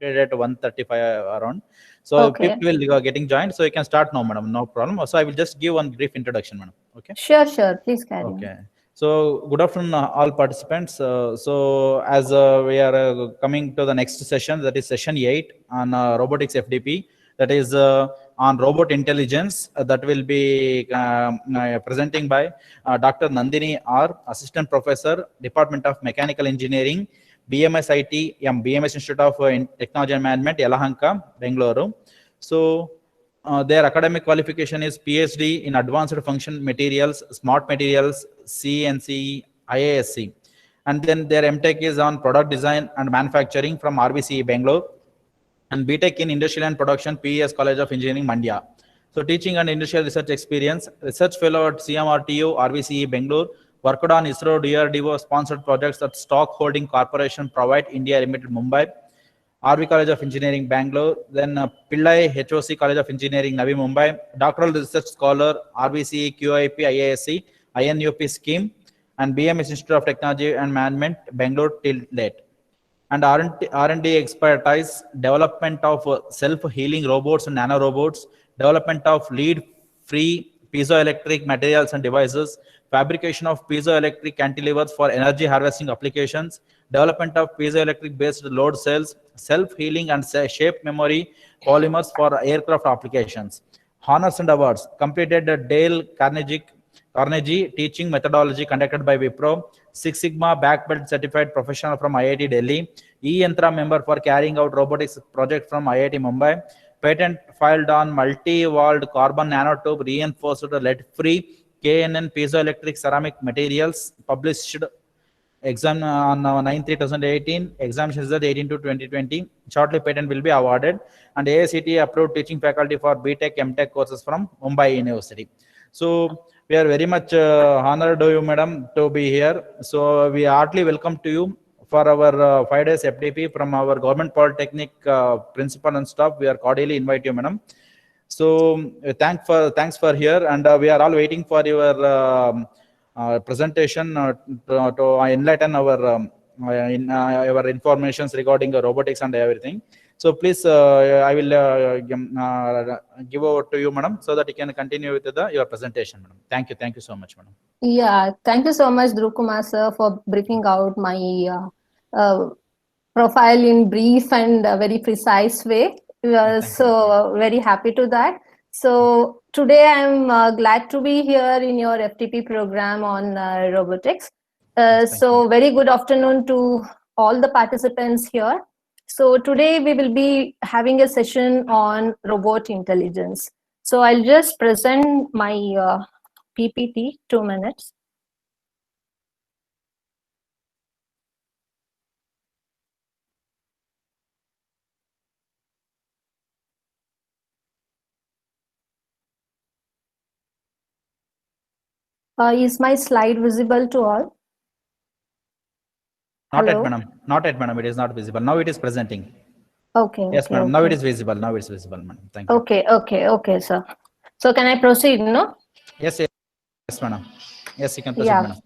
at 1:35 around. So Okay. people will getting joined. So you can start now, madam. No problem. So I will just give one brief introduction, madam. Okay. Sure. Please carry on. Okay. So good afternoon, all participants. So as we are coming to the next session, that is session 8 on robotics FDP. That is on robot intelligence. That will be presenting by Dr. Nandini R, Assistant Professor, Department of Mechanical Engineering, BMS IT, BMS Institute of Technology and Management, Yelahanka, Bengaluru. So their academic qualification is PhD in Advanced Function Materials, Smart Materials, CNC, IASC. And then their MTech is on Product Design and Manufacturing from RVCE Bangalore, and BTech in Industrial and Production, PES College of Engineering, Mandya. So teaching and industrial research experience, research fellow at CMRTU, RVCE Bangalore, worked on ISRO DRDO sponsored projects that Stock Holding Corporation provide India Limited, Mumbai, RV College of Engineering, Bangalore, then Pillai HOC College of Engineering, Navi Mumbai, doctoral research scholar, RVCE, QIP, IASC, INUP scheme, and BMS Institute of Technology and Management, Bangalore till date. And R&D expertise, development of self-healing robots and nanorobots, development of lead-free piezoelectric materials and devices, fabrication of piezoelectric cantilevers for energy harvesting applications, development of piezoelectric based load cells, self-healing and shape memory polymers for aircraft applications. Honors and awards, completed Dale Carnegie teaching methodology conducted by Wipro, Six Sigma Black Belt certified professional from IIT Delhi, E-Yantra member for carrying out robotics project from IIT Mumbai, patent filed on multi-walled carbon nanotube reinforced lead-free KNN piezoelectric ceramic materials, published exam on 9/3/2018, examination result 18 to 2020. Shortly patent will be awarded, and AICTE approved teaching faculty for BTech, MTech courses from Mumbai University. So we are very much honored to you, madam, to be here. So we heartily welcome to you for our 5 days FDP from our Government Polytechnic principal and staff. We are cordially invite you, madam. So thanks for here, and we are all waiting for your presentation to enlighten our our informations regarding robotics and everything. So please, I will give over to you, madam, so that you can continue with your presentation, madam. Thank you so much, madam. Yeah, thank you so much, Dhruv Kumar sir, for briefing out my profile in brief and a very precise way. So very happy to that. So today I'm glad to be here in your FTP program on robotics. So very good afternoon to all the participants here. So today we will be having a session on robot intelligence. So I'll just present my PPT, 2 minutes. Is my slide visible to all? Not yet, madam. Not yet, madam. It is not visible. Now it is presenting. Okay. Yes, okay, madam. okay. Now it is visible. Now it's visible, madam. Thank you. Okay, sir. So can I proceed, no? Yes, madam. Yes, you can proceed, Yeah. madam.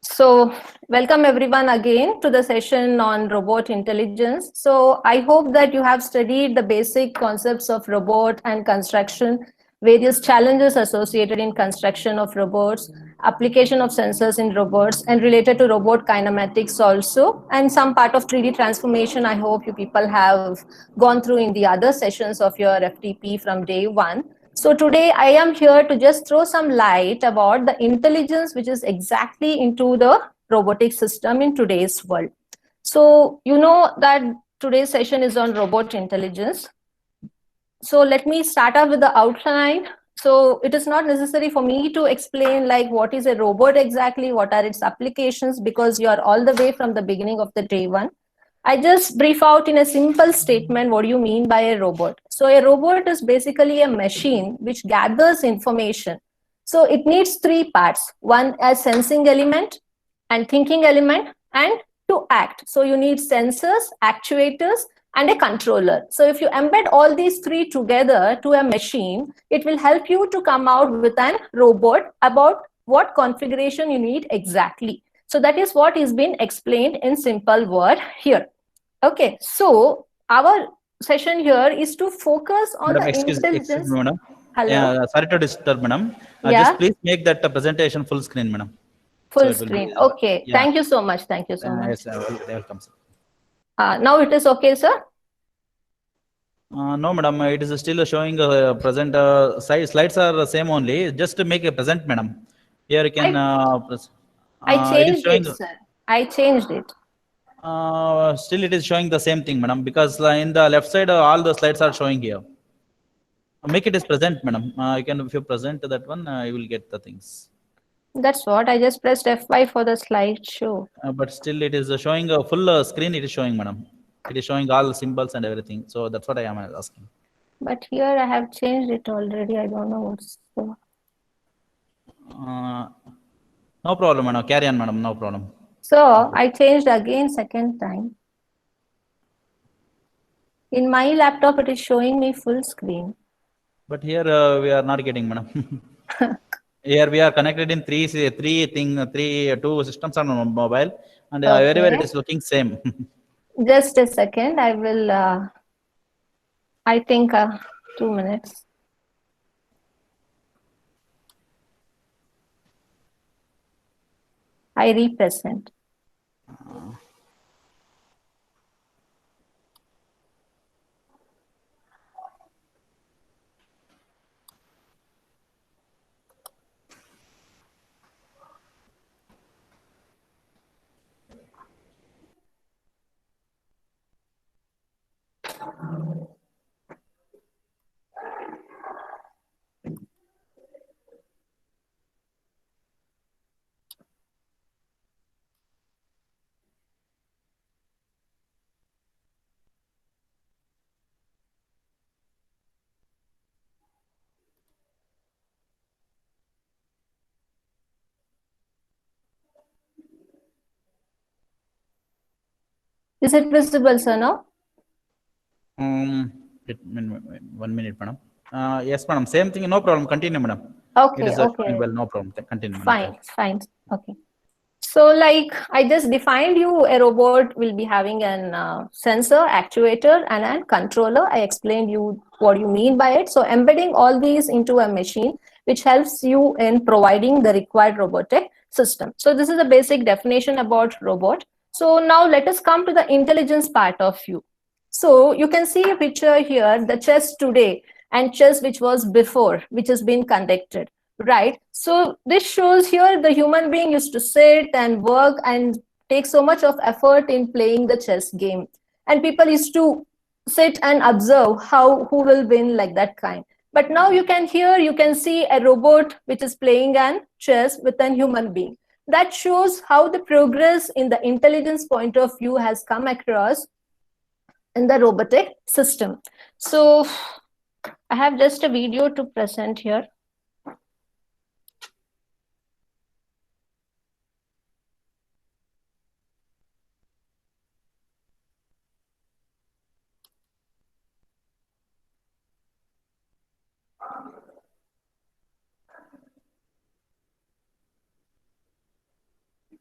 So welcome everyone again to the session on robot intelligence. So I hope that you have studied the basic concepts of robot and construction, various challenges associated in construction of robots, application of sensors in robots, and related to robot kinematics also, and some part of 3D transformation I hope you people have gone through in the other sessions of your FTP from day one. So today I am here to just throw some light about the intelligence which is exactly into the robotic system in today's world. So you know that today's session is on robot intelligence. So let me start off with the outline. So it is not necessary for me to explain like what is a robot exactly, what are its applications, because you are all the way from the beginning of the day one. I just brief out in a simple statement what do you mean by a robot. So a robot is basically a machine which gathers information. So it needs 3 parts. One, a sensing element and thinking element and to act. So you need sensors, actuators, and a controller. So if you embed all these 3 together to a machine, it will help you to come out with an robot about what configuration you need exactly. So that is what is being explained in simple word here. Okay, so our session here is to focus on Madam, the excuse intelligence. me, madam. Hello. Yeah, sorry to disturb, madam. Just Yeah, please make that presentation full screen, madam. So full it will be, screen. Okay. yeah. Thank you so much. Thank you so much. Yes, welcome, sir. Now it is okay, sir? No, madam, it is still showing present slides are the same only. Just to make a present, madam. Here you can I it is changed showing. it, sir. I changed it. Still, it is showing the same thing, madam. Because in the left side, all the slides are showing here. Make it as present, madam. You can, if you present that one, you will get the things. That's what I just pressed F5 for the slideshow. But still, it is showing a full screen. It is showing, madam. It is showing all the symbols and everything. So that's what I am asking. But here I have changed it already. I don't know what's the... No problem, madam. Carry on, madam. No problem. So I changed again second time. In my laptop, it is showing me full screen. But here we are not getting, madam. Here we are connected in two systems on mobile, and everywhere it Okay. is looking same. Just a second. I will, I think 2 minutes. I represent. Is it visible, sir, now? One minute, madam. Yes, madam. Same thing. No problem. Continue, madam. It Okay, is showing okay. well. No problem. Continue, madam. Fine, fine. Okay. So like I just defined you, a robot will be having an sensor, actuator, and a controller. I explained you what you mean by it. So embedding all these into a machine, which helps you in providing the required robotic system. So this is a basic definition about robot. So now let us come to the intelligence part of you. So you can see a picture here, the chess today and chess which was before, which has been conducted. Right. So this shows here the human being used to sit and work and take so much of effort in playing the chess game. And people used to sit and observe who will win like that kind. But now you can see a robot which is playing an chess with a human being. That shows how the progress in the intelligence point of view has come across in the robotic system. So I have just a video to present here.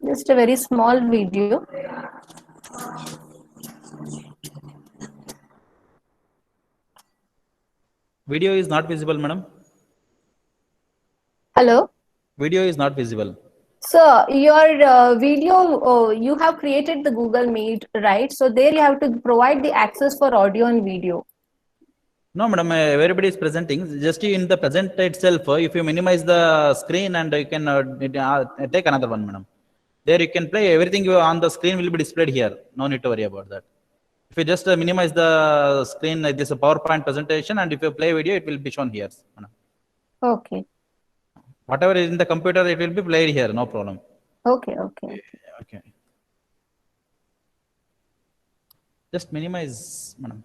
Just a very small video. Video is not visible, madam. Hello. Video is not visible. So your video, you have created the Google Meet, right? So there you have to provide the access for audio and video. No, madam. Everybody is presenting. Just in the present itself, if you minimize the screen and you can take another one, madam. There you can play everything on the screen will be displayed here. No need to worry about that. If you just minimize the screen, this is a PowerPoint presentation, and if you play video, it will be shown here, madam. Okay. Whatever is in the computer, it will be played here. No problem. Okay. Okay. Okay. Just minimize, madam.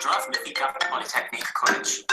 director of Nithika Polytechnic College.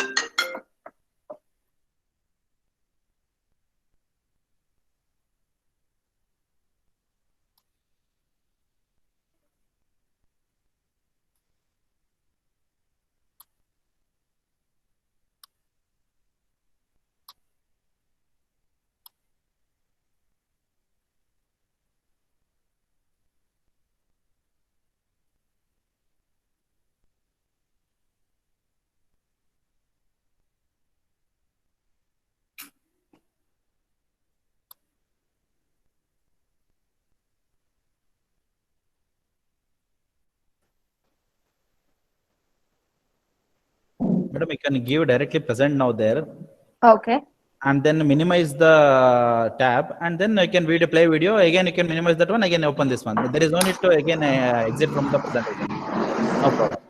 Madam, you can give directly present now there, Okay. and then minimize the tab, and then you can play video. Again, you can minimize that one, again open this one. There is no need to again exit from the presentation. No problem.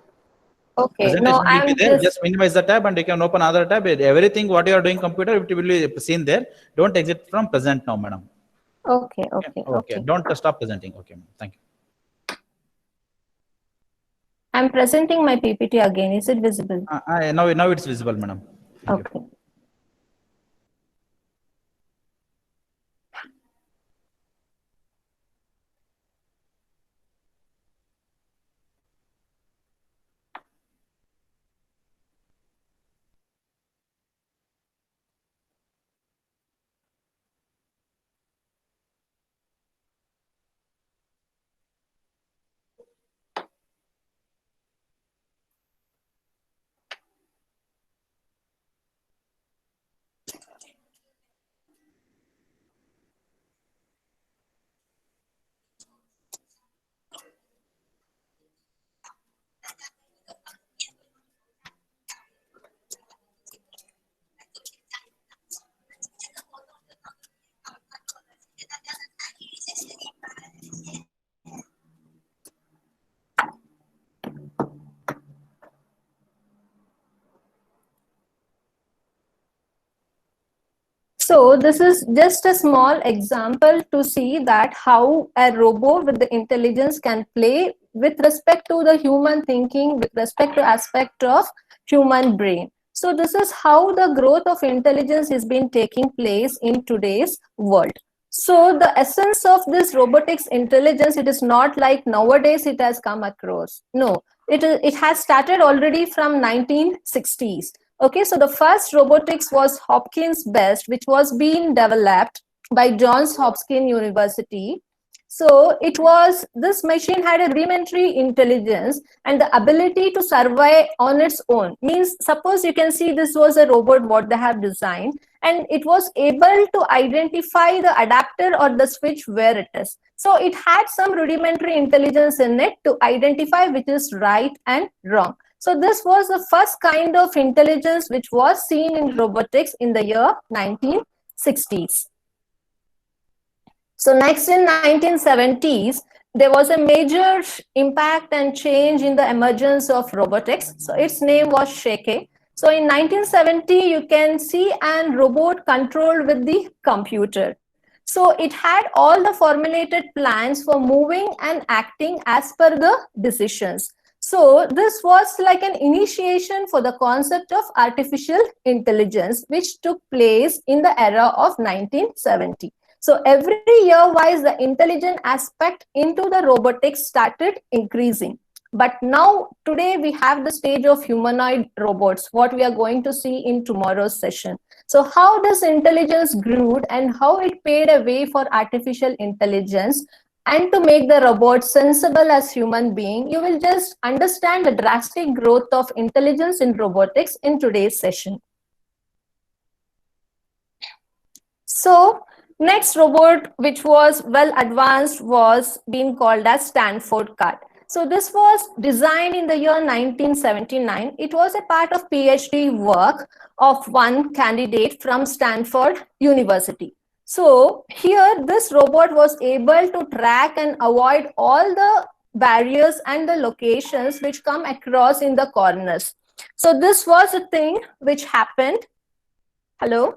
Okay. No, Presentation will be I'm there. Just minimize the tab and you can open other tab. Everything what you are doing computer, it will be seen there. Don't exit from present now, madam. Okay. Okay. Don't stop presenting. Okay, thank you. I'm presenting my PPT again. Is it visible? Now it's visible, madam. Thank you. Okay. So this is just a small example to see that how a robot with the intelligence can play with respect to the human thinking, with respect to aspect of human brain. So this is how the growth of intelligence is been taking place in today's world. So the essence of this robotics intelligence, it is not like nowadays it has come across. No, it has started already from 1960s. Okay, so the first robotics was Hopkins Best, which was being developed by Johns Hopkins University. So this machine had a rudimentary intelligence and the ability to survive on its own. Means, suppose you can see this was a robot what they have designed, and it was able to identify the adapter or the switch where it is. So it had some rudimentary intelligence in it to identify which is right and wrong. So this was the first kind of intelligence which was seen in robotics in the year 1960s. So next in 1970s, there was a major impact and change in the emergence of robotics. So its name was Sheke. So in 1970, you can see a robot controlled with the computer. So it had all the formulated plans for moving and acting as per the decisions. So this was like an initiation for the concept of artificial intelligence, which took place in the era of 1970. So every year wise, the intelligent aspect into the robotics started increasing. But now today we have the stage of humanoid robots, what we are going to see in tomorrow's session. So how does intelligence grew and how it paved a way for artificial intelligence and to make the robot sensible as human being, you will just understand the drastic growth of intelligence in robotics in today's session. So next robot which was well advanced was being called as Stanford Cart. So this was designed in the year 1979. It was a part of PhD work of one candidate from Stanford University. So here this robot was able to track and avoid all the barriers and the locations which come across in the corners. So this was a thing which happened. Hello?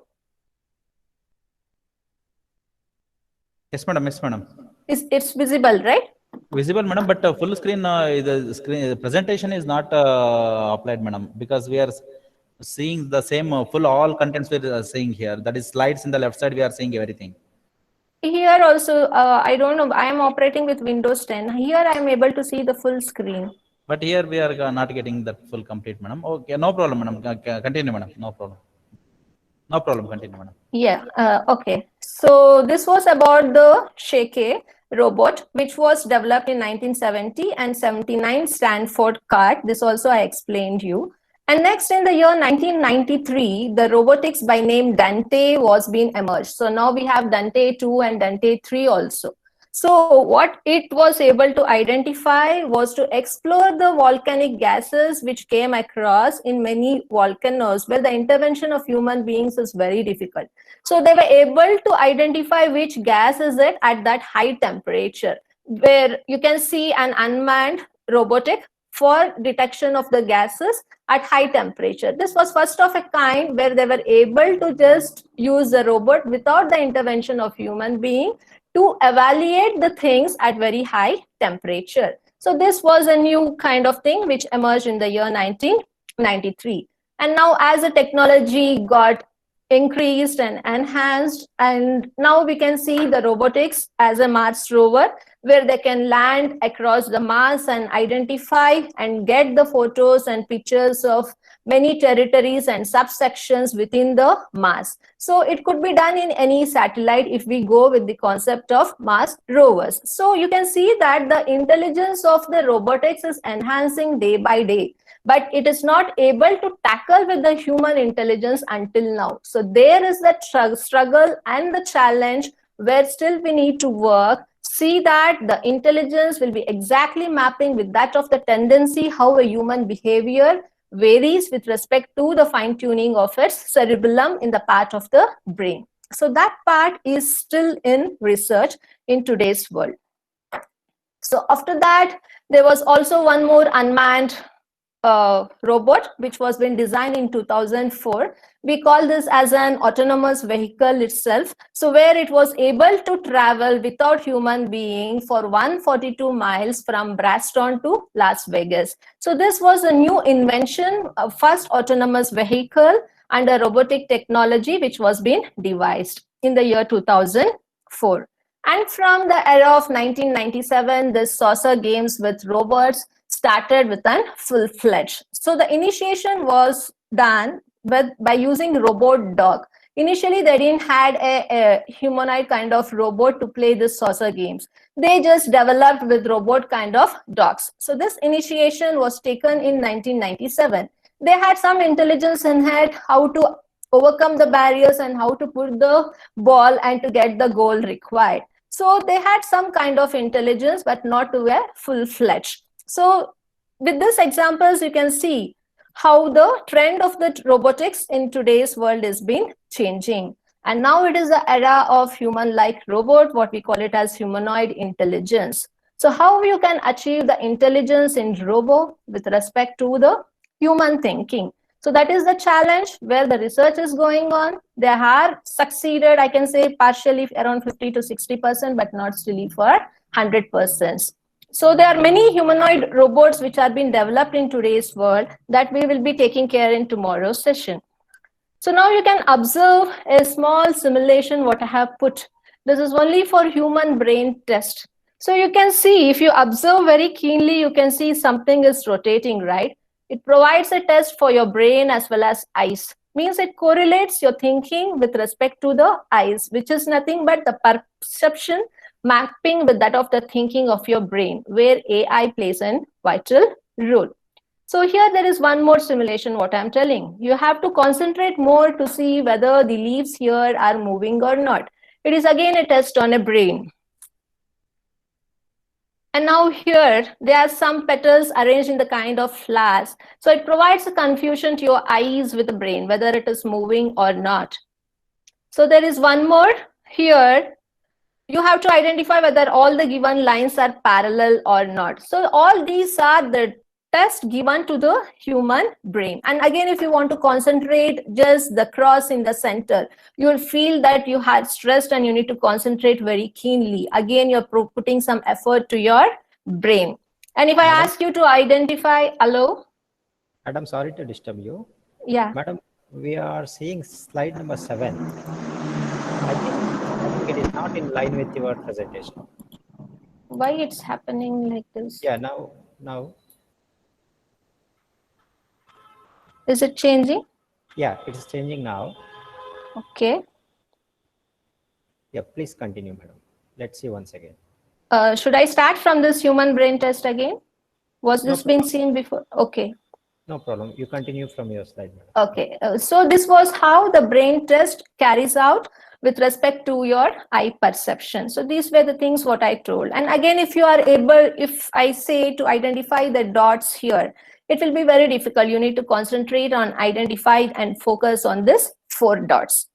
Yes, madam. Yes, madam. It's visible, right? Visible, madam, but full screen, the screen presentation is not applied, madam, because we are seeing the same full all contents we are seeing here. That is slides in the left side. We are seeing everything. Here also, I don't know, I am operating with Windows 10. Here I am able to see the full screen. But here we are not getting that full complete, madam. Okay, no problem, madam. Continue, madam. No problem. No problem. Continue, madam. Yeah, okay. So this was about the Sheke robot, which was developed in 1970 and 79 Stanford card. This also I explained you. And next in the year 1993, the robotics by name Dante was being emerged. So now we have Dante 2 and Dante 3 also. So what it was able to identify was to explore the volcanic gases which came across in many volcanoes where the intervention of human beings is very difficult. So they were able to identify which gas is it at that high temperature, where you can see an unmanned robotic for detection of the gases at high temperature. This was first of a kind where they were able to just use the robot without the intervention of human being to evaluate the things at very high temperature. So this was a new kind of thing which emerged in the year 1993. And now as the technology got increased and enhanced, and now we can see the robotics as a Mars rover, where they can land across the Mars and identify and get the photos and pictures of many territories and subsections within the Mars. So it could be done in any satellite if we go with the concept of Mars rovers. So you can see that the intelligence of the robotics is enhancing day by day, but it is not able to tackle with the human intelligence until now. So there is that struggle and the challenge where still we need to work, see that the intelligence will be exactly mapping with that of the tendency, how a human behavior varies with respect to the fine tuning of its cerebellum in the part of the brain. So that part is still in research in today's world. So after that, there was also one more unmanned robot which was been designed in 2004. We call this as an autonomous vehicle itself. So where it was able to travel without human being for 142 miles from Boston to Las Vegas. So this was a new invention, a first autonomous vehicle and a robotic technology which was being devised in the year 2004. And from the era of 1997, this saucer games with robots started with a full-fledged. So the initiation was done by using robot dog. Initially, they didn't had a humanoid kind of robot to play this saucer games. They just developed with robot kind of dogs. So this initiation was taken in 1997. They had some intelligence in head how to overcome the barriers and how to put the ball and to get the goal required. So they had some kind of intelligence, but not to a full-fledged. So with these examples, you can see how the trend of the robotics in today's world is been changing. And now it is the era of human-like robot, what we call it as humanoid intelligence. So how you can achieve the intelligence in robo with respect to the human thinking. So that is the challenge where the research is going on. They are succeeded, I can say partially around 50 to 60%, but not really for 100%. So there are many humanoid robots which are being developed in today's world that we will be taking care in tomorrow's session. So now you can observe a small simulation what I have put. This is only for human brain test. So you can see, if you observe very keenly, you can see something is rotating, right? It provides a test for your brain as well as eyes. Means it correlates your thinking with respect to the eyes, which is nothing but the perception mapping with that of the thinking of your brain, where AI plays a vital role. So here there is one more simulation, what I'm telling. You have to concentrate more to see whether the leaves here are moving or not. It is again a test on a brain. And now here, there are some petals arranged in the kind of flowers. So it provides a confusion to your eyes with the brain, whether it is moving or not. So there is one more here. You have to identify whether all the given lines are parallel or not. So all these are the tests given to the human brain. And again, if you want to concentrate just the cross in the center, you will feel that you had stressed and you need to concentrate very keenly. Again, you're putting some effort to your brain. And if I Madam? ask you to identify, hello? Madam, sorry to disturb you. Yeah. Madam, we are seeing slide number 7. I think it is not in line with your presentation. Why it's happening like this? Yeah, now, Is it changing? yeah, it is changing now. Okay. Yeah, please continue, madam. Let's see once again. Should I start from this human brain test again? Was No this been problem. seen before? Okay. No problem. You continue from your slide, madam. Okay. So this was how the brain test carries out with respect to your eye perception. So these were the things what I told. And again, if you are able, if I say to identify the dots here, it will be very difficult. You need to concentrate on identify and focus on this 4 dots.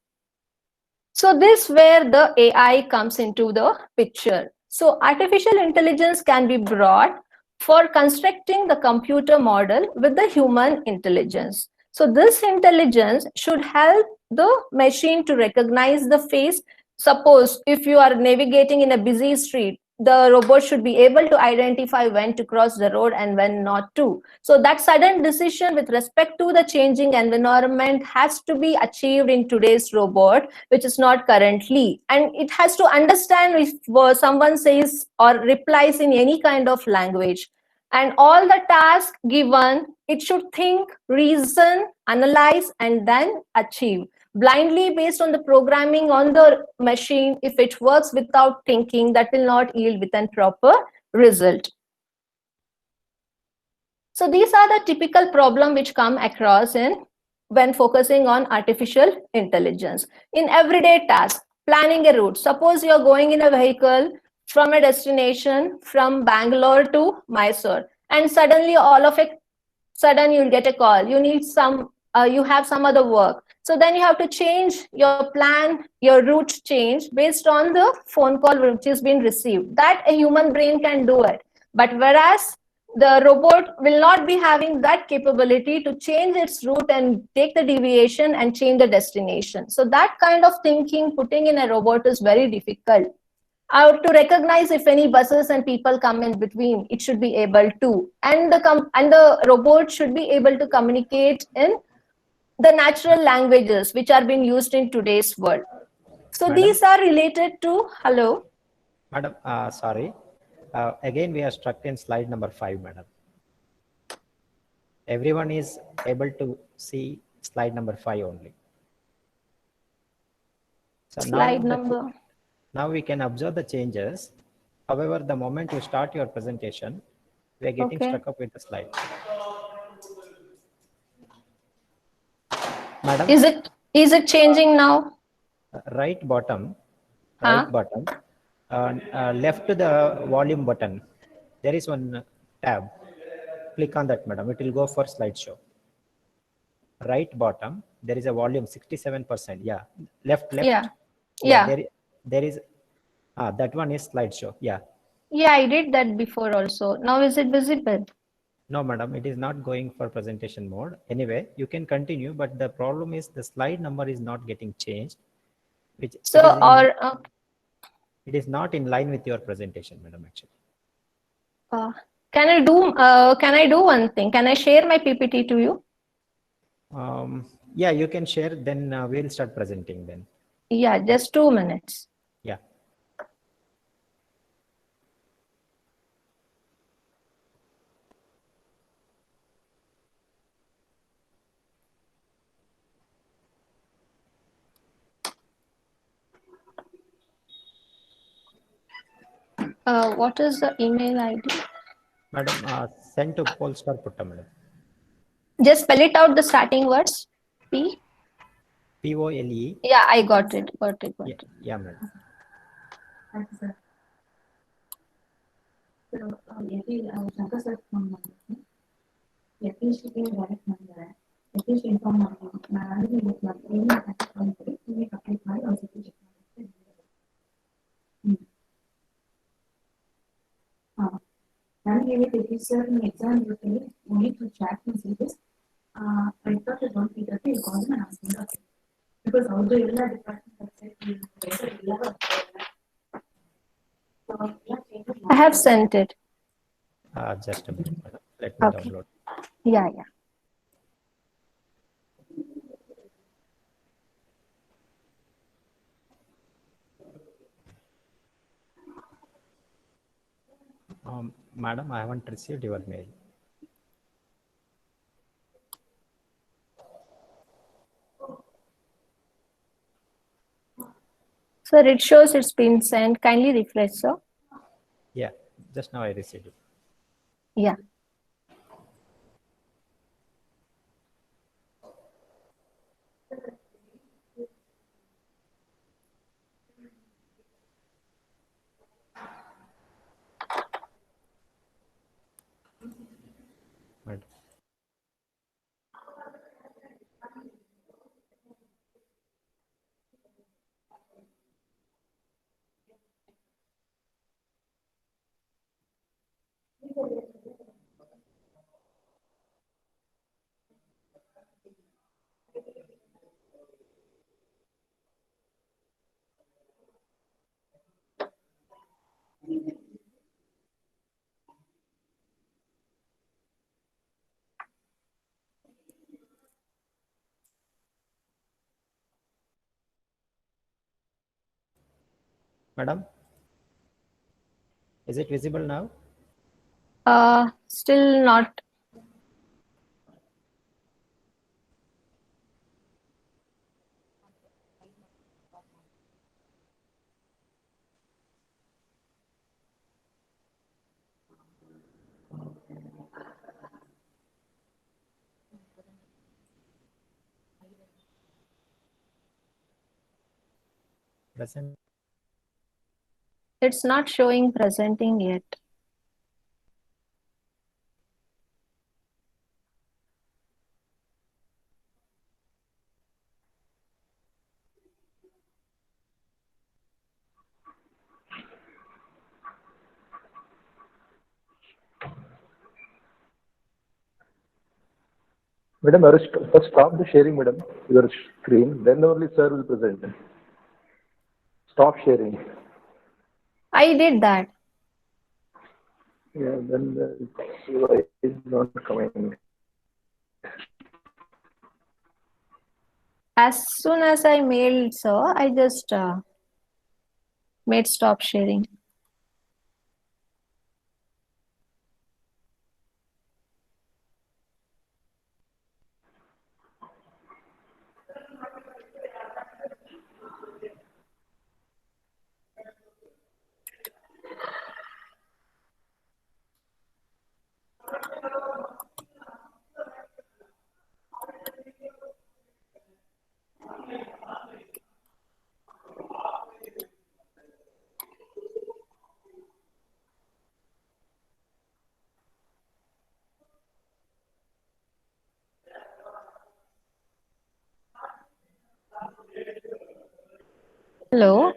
So this where the AI comes into the picture. So artificial intelligence can be brought for constructing the computer model with the human intelligence. So this intelligence should help the machine to recognize the face. Suppose if you are navigating in a busy street, the robot should be able to identify when to cross the road and when not to. So that sudden decision with respect to the changing environment has to be achieved in today's robot, which is not currently. And it has to understand if someone says or replies in any kind of language. And all the tasks given, it should think, reason, analyze, and then achieve. Blindly based on the programming on the machine, if it works without thinking, that will not yield with a proper result. So these are the typical problem which come across in when focusing on artificial intelligence. In everyday tasks, planning a route. Suppose you're going in a vehicle from a destination from Bangalore to Mysore, and suddenly all of a sudden you'll get a call. You need some, you have some other work. So then you have to change your plan, your route change based on the phone call which has been received. That a human brain can do it. But whereas the robot will not be having that capability to change its route and take the deviation and change the destination. So that kind of thinking, putting in a robot is very difficult. To recognize if any buses and people come in between, it should be able to. And the robot should be able to communicate in the natural languages which are being used in today's world. So Madam? these are related to, hello? Madam, sorry. Again, we are stuck in slide number 5, madam. Everyone is able to see slide number 5 only. So Slide number. Now we can observe the changes. However, the moment you start your presentation, we are getting Okay. stuck up with the slide. Madam, Is it changing now? right bottom, Huh? left to the volume button, there is one tab. Click on that, madam. It will go for slideshow. Right bottom, there is a volume 67%. Yeah, left. Yeah. Yeah. There is that one is slideshow. Yeah. Yeah, I did that before also. Now is it visible? No, madam, it is not going for presentation mode. Anyway, you can continue, but the problem is the slide number is not getting changed. Which So it is not in line with your presentation, madam. Actually, can I do one thing? Can I share my PPT to you? yeah, you can share. Then we'll start presenting. Then Yeah, just 2 minutes. yeah. What is the email ID? Madam, send to Polestar Putta, madam. Just spell it out the starting words. P. POLE. Yeah, I got it. Yeah, madam. ನನಗೆ teacher exam ಇರುತ್ತೆ only to chat messages. I thought it won't be that you call them and ask them that because although ಎಲ್ಲ department website I have sent it. Just a minute, madam. Let me Okay. download. Yeah, yeah. Madam, I haven't received your mail. Sir, it shows it's been sent. Kindly refresh, sir. Yeah, just now I received it. Yeah. Madam. Madam, is it visible now? Still not. Present. It's not showing presenting yet. Madam, first stop the sharing, madam, your screen, then only sir will present. Stop sharing. I did that. Yeah, then the UI is not coming. As soon as I mailed, sir, I just made stop sharing. Hello.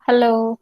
Hello.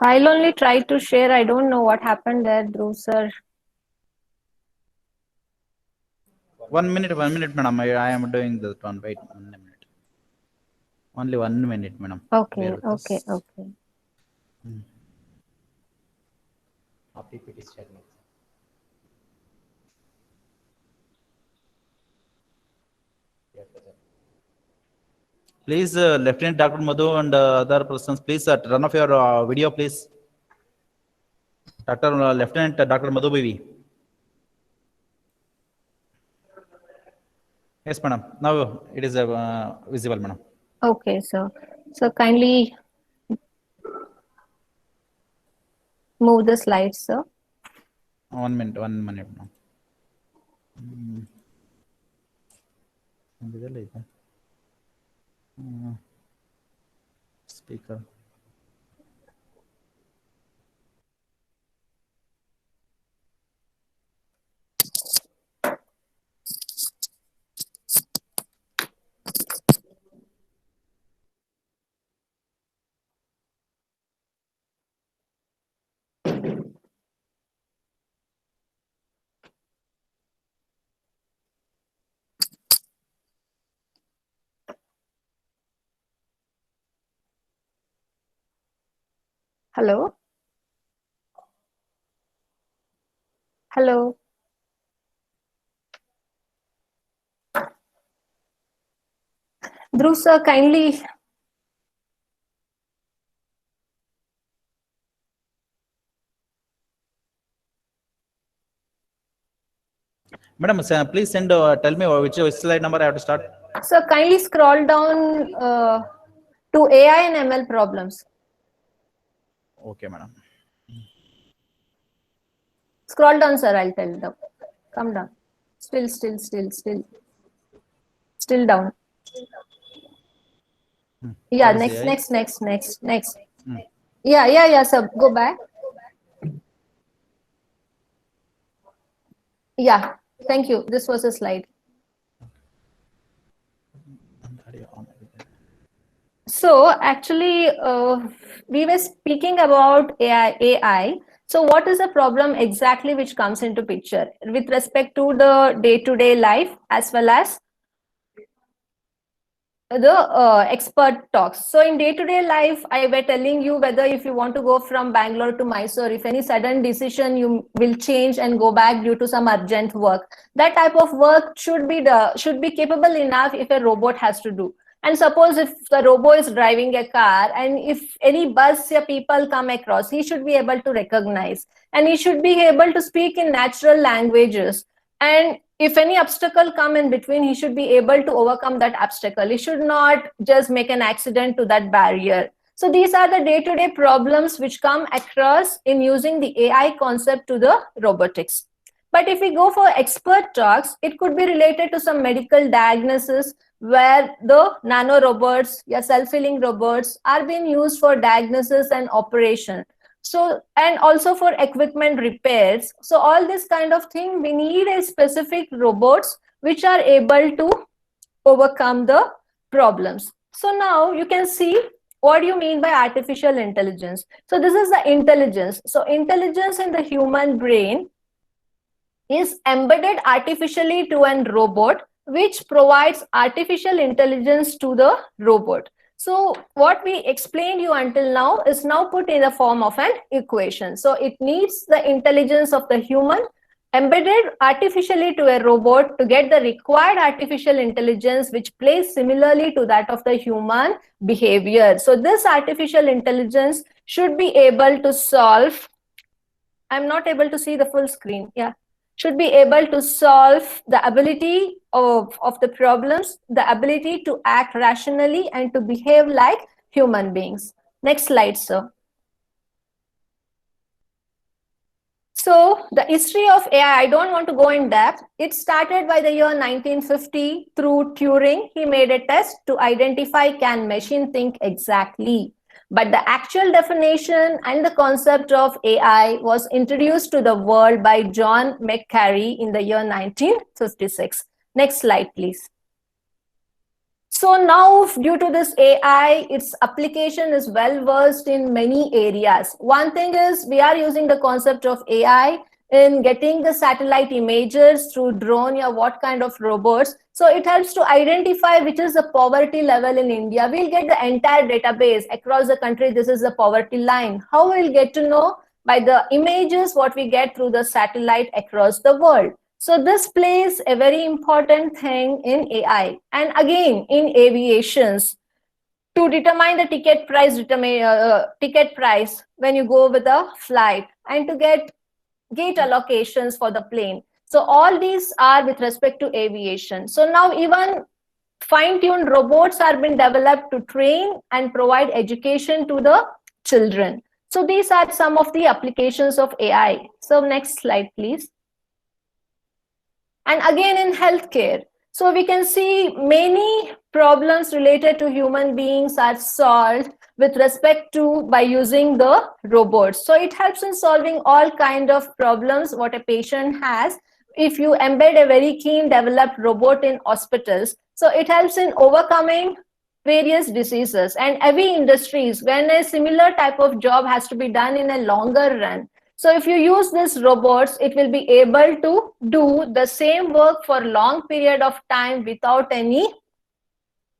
I'll only try to share. I don't know what happened there, Dhruv sir. 1 minute, madam. I am doing this one. Wait 1 minute. Only 1 minute, madam. Okay, Bear with okay, us. okay. PPT statement. Please, Lieutenant Dr. Madhu and other persons, please turn off your video, please. Lieutenant Dr. Madhu Baby. Yes, madam. Now it is visible, madam. Okay, so kindly move the slides, sir. 1 minute, madam. Speaker. Hello? Hello? Dhruv sir, kindly. Madam, please send, tell me which slide number I have to start. Sir, kindly scroll down to AI and ML problems. Okay, madam. Scroll down, sir. I'll tell you. Come down. Still down. Yeah, What is next. Hmm. Yeah, sir. Go back. Yeah, thank you. This was a slide. So actually, we were speaking about AI. So what is the problem exactly which comes into picture with respect to the day-to-day life as well as the expert talks? So in day-to-day life, I were telling you whether if you want to go from Bangalore to Mysore, if any sudden decision you will change and go back due to some urgent work, that type of work should be capable enough if a robot has to do. And suppose if the robot is driving a car and if any bus or people come across, he should be able to recognize and he should be able to speak in natural languages. And if any obstacle come in between, he should be able to overcome that obstacle. He should not just make an accident to that barrier. So these are the day-to-day problems which come across in using the AI concept to the robotics. But if we go for expert talks, it could be related to some medical diagnosis where the nano robots, self-healing robots are being used for diagnosis and operation. So, and also for equipment repairs. So all this kind of thing, we need a specific robots which are able to overcome the problems. So now you can see what do you mean by artificial intelligence. So this is the intelligence. So intelligence in the human brain is embedded artificially to a robot, which provides artificial intelligence to the robot. So what we explained you until now is now put in the form of an equation. So it needs the intelligence of the human embedded artificially to a robot to get the required artificial intelligence, which plays similarly to that of the human behavior. So this artificial intelligence should be able to solve. I'm not able to see the full screen. Yeah. Should be able to solve the ability of the problems, the ability to act rationally and to behave like human beings. Next slide, sir. So the history of AI, I don't want to go in depth. It started by the year 1950 through Turing. He made a test to identify can machine think exactly. But the actual definition and the concept of AI was introduced to the world by John McCarthy in the year 1956. Next slide, please. So now due to this AI, its application is well versed in many areas. One thing is we are using the concept of AI in getting the satellite images through drone or what kind of robots. So it helps to identify which is the poverty level in India. We'll get the entire database across the country. This is the poverty line. How we'll get to know? By the images what we get through the satellite across the world. So this plays a very important thing in AI. And again, in aviations, to determine the ticket price when you go with a flight, and to get gate allocations for the plane. So all these are with respect to aviation. So now even fine-tuned robots are being developed to train and provide education to the children. So these are some of the applications of AI. So next slide, please. And again in healthcare, so we can see many problems related to human beings are solved with respect to by using the robots. So it helps in solving all kind of problems what a patient has. If you embed a very keen developed robot in hospitals, so it helps in overcoming various diseases. And every industries, when a similar type of job has to be done in a longer run, so if you use these robots, it will be able to do the same work for long period of time without any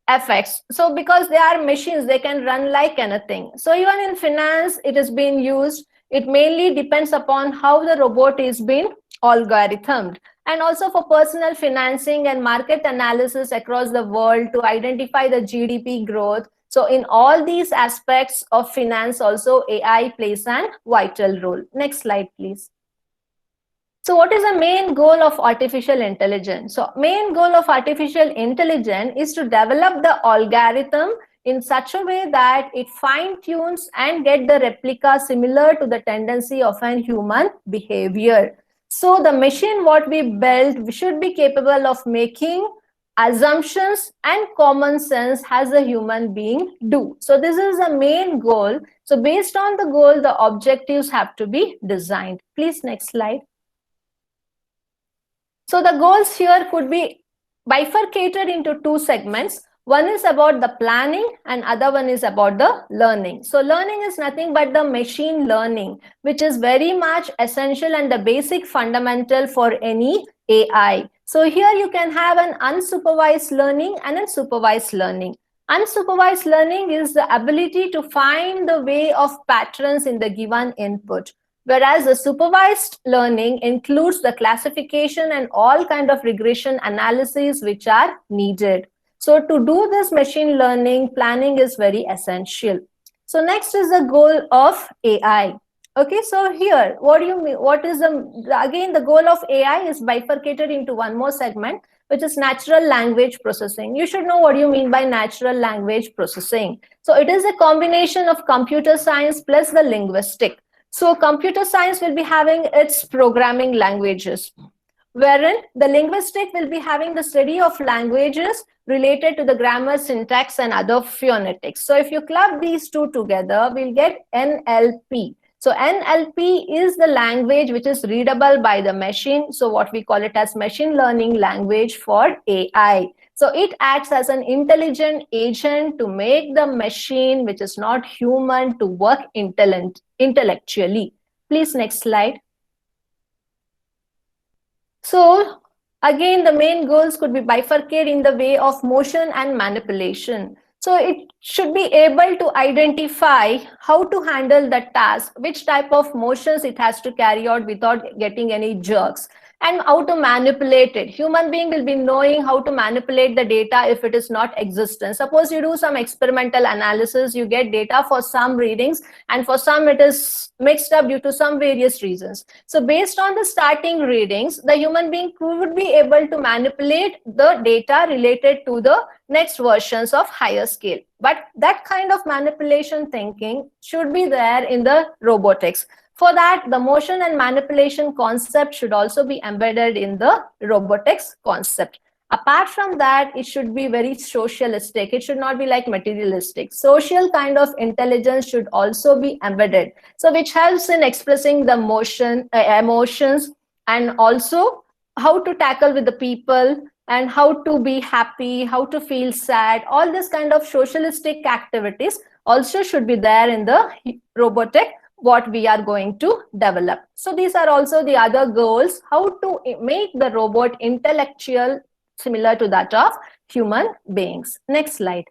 effects. So because they are machines, they can run like anything. So even in finance, it is being used. It mainly depends upon how the robot is being algorithmed. And also for personal financing and market analysis across the world to identify the GDP growth. So in all these aspects of finance, also AI plays a vital role. Next slide, please. So what is the main goal of artificial intelligence? So main goal of artificial intelligence is to develop the algorithm in such a way that it fine-tunes and get the replica similar to the tendency of a human behavior. So the machine what we built should be capable of making assumptions and common sense as a human being do. So this is the main goal. So based on the goal, the objectives have to be designed. Please, next slide. So the goals here could be bifurcated into two segments. One is about the planning and other one is about the learning. So learning is nothing but the machine learning, which is very much essential and the basic fundamental for any AI. So here you can have an unsupervised learning and a supervised learning. Unsupervised learning is the ability to find the way of patterns in the given input, whereas the supervised learning includes the classification and all kind of regression analyses which are needed. So to do this machine learning, planning is very essential. So next is the goal of AI. Okay, so here, what do you mean? What is again, the goal of AI is bifurcated into one more segment, which is natural language processing. You should know what you mean by natural language processing. So it is a combination of computer science plus the linguistic. So computer science will be having its programming languages, wherein the linguistic will be having the study of languages related to the grammar, syntax, and other phonetics. So if you club these two together, we'll get NLP. So NLP is the language which is readable by the machine. So what we call it as machine learning language for AI. So it acts as an intelligent agent to make the machine, which is not human, to work intellectually. Please, next slide. So again, the main goals could be bifurcated in the way of motion and manipulation. So it should be able to identify how to handle the task, which type of motions it has to carry out without getting any jerks, and how to manipulate it. Human being will be knowing how to manipulate the data if it is not existent. Suppose you do some experimental analysis, you get data for some readings, and for some it is mixed up due to some various reasons. So based on the starting readings, the human being would be able to manipulate the data related to the next versions of higher scale. But that kind of manipulation thinking should be there in the robotics. For that, the motion and manipulation concept should also be embedded in the robotics concept. Apart from that, it should be very socialistic. It should not be like materialistic. Social kind of intelligence should also be embedded. So which helps in expressing the emotions, and also how to tackle with the people, and how to be happy, how to feel sad, all this kind of socialistic activities also should be there in the robotic what we are going to develop. So these are also the other goals, how to make the robot intellectual similar to that of human beings. Next slide.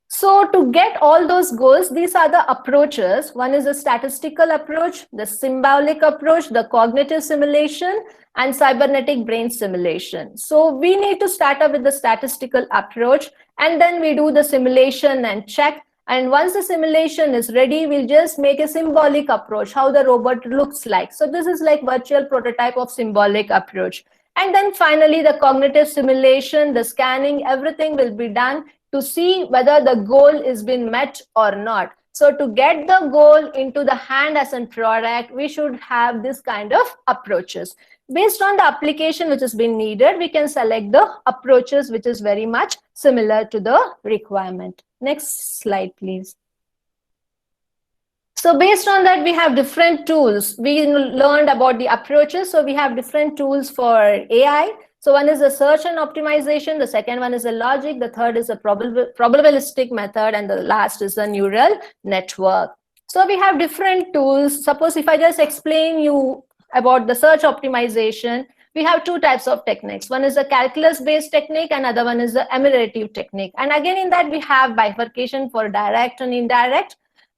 So to get all those goals, these are the approaches. One is the statistical approach, the symbolic approach, the cognitive simulation, and cybernetic brain simulation. So we need to start up with the statistical approach, and then we do the simulation and check. And once the simulation is ready, we'll just make a symbolic approach, how the robot looks like. So this is like virtual prototype of symbolic approach. And then finally, the cognitive simulation, the scanning, everything will be done to see whether the goal is been met or not. So to get the goal into the hand as a product, we should have this kind of approaches. Based on the application which has been needed, we can select the approaches which is very much similar to the requirement. Next slide, please. So based on that, we have different tools. We learned about the approaches. So we have different tools for AI. So one is the search and optimization, the second one is the logic, the third is a probabilistic method, and the last is the neural network. So we have different tools. Suppose if I just explain you about the search optimization, we have two types of techniques. One is the calculus-based technique, and another one is the emulative technique. And again, in that we have bifurcation for direct and indirect.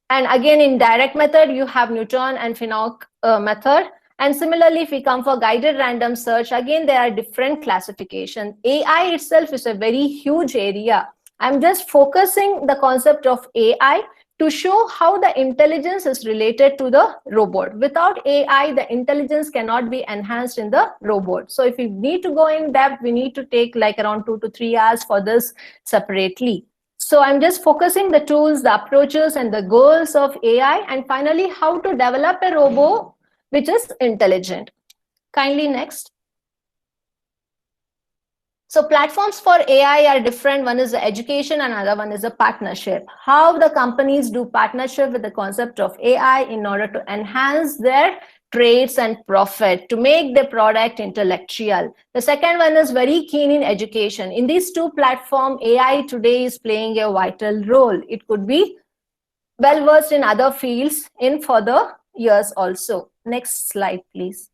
And again, in direct method, you have Newton and Finock method. And similarly, if we come for guided random search, again, there are different classifications. AI itself is a very huge area. I'm just focusing the concept of AI to show how the intelligence is related to the robot. Without AI, the intelligence cannot be enhanced in the robot. So if we need to go in depth, we need to take like around 2 to 3 hours for this separately. So I'm just focusing the tools, the approaches, and the goals of AI, and finally, how to develop a robot which is intelligent. Kindly next. So platforms for AI are different. One is the education, and another one is a partnership. How the companies do partnership with the concept of AI in order to enhance their trades and profit, to make the product intellectual. The second one is very keen in education. In these two platforms, AI today is playing a vital role. It could be well versed in other fields in further years also. Next slide, please.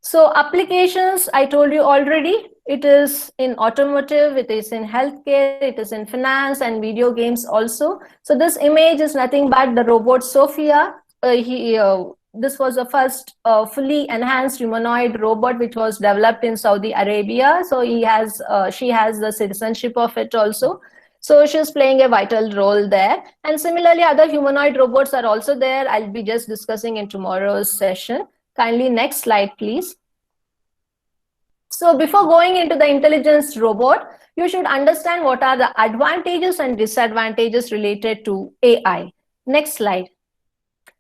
So applications, I told you already, it is in automotive, it is in healthcare, it is in finance and video games also. So this image is nothing but the robot Sophia. This was the first fully enhanced humanoid robot which was developed in Saudi Arabia. So she has the citizenship of it also. So she's playing a vital role there. And similarly, other humanoid robots are also there. I'll be just discussing in tomorrow's session. Kindly next slide, please. So before going into the intelligence robot, you should understand what are the advantages and disadvantages related to AI. Next slide.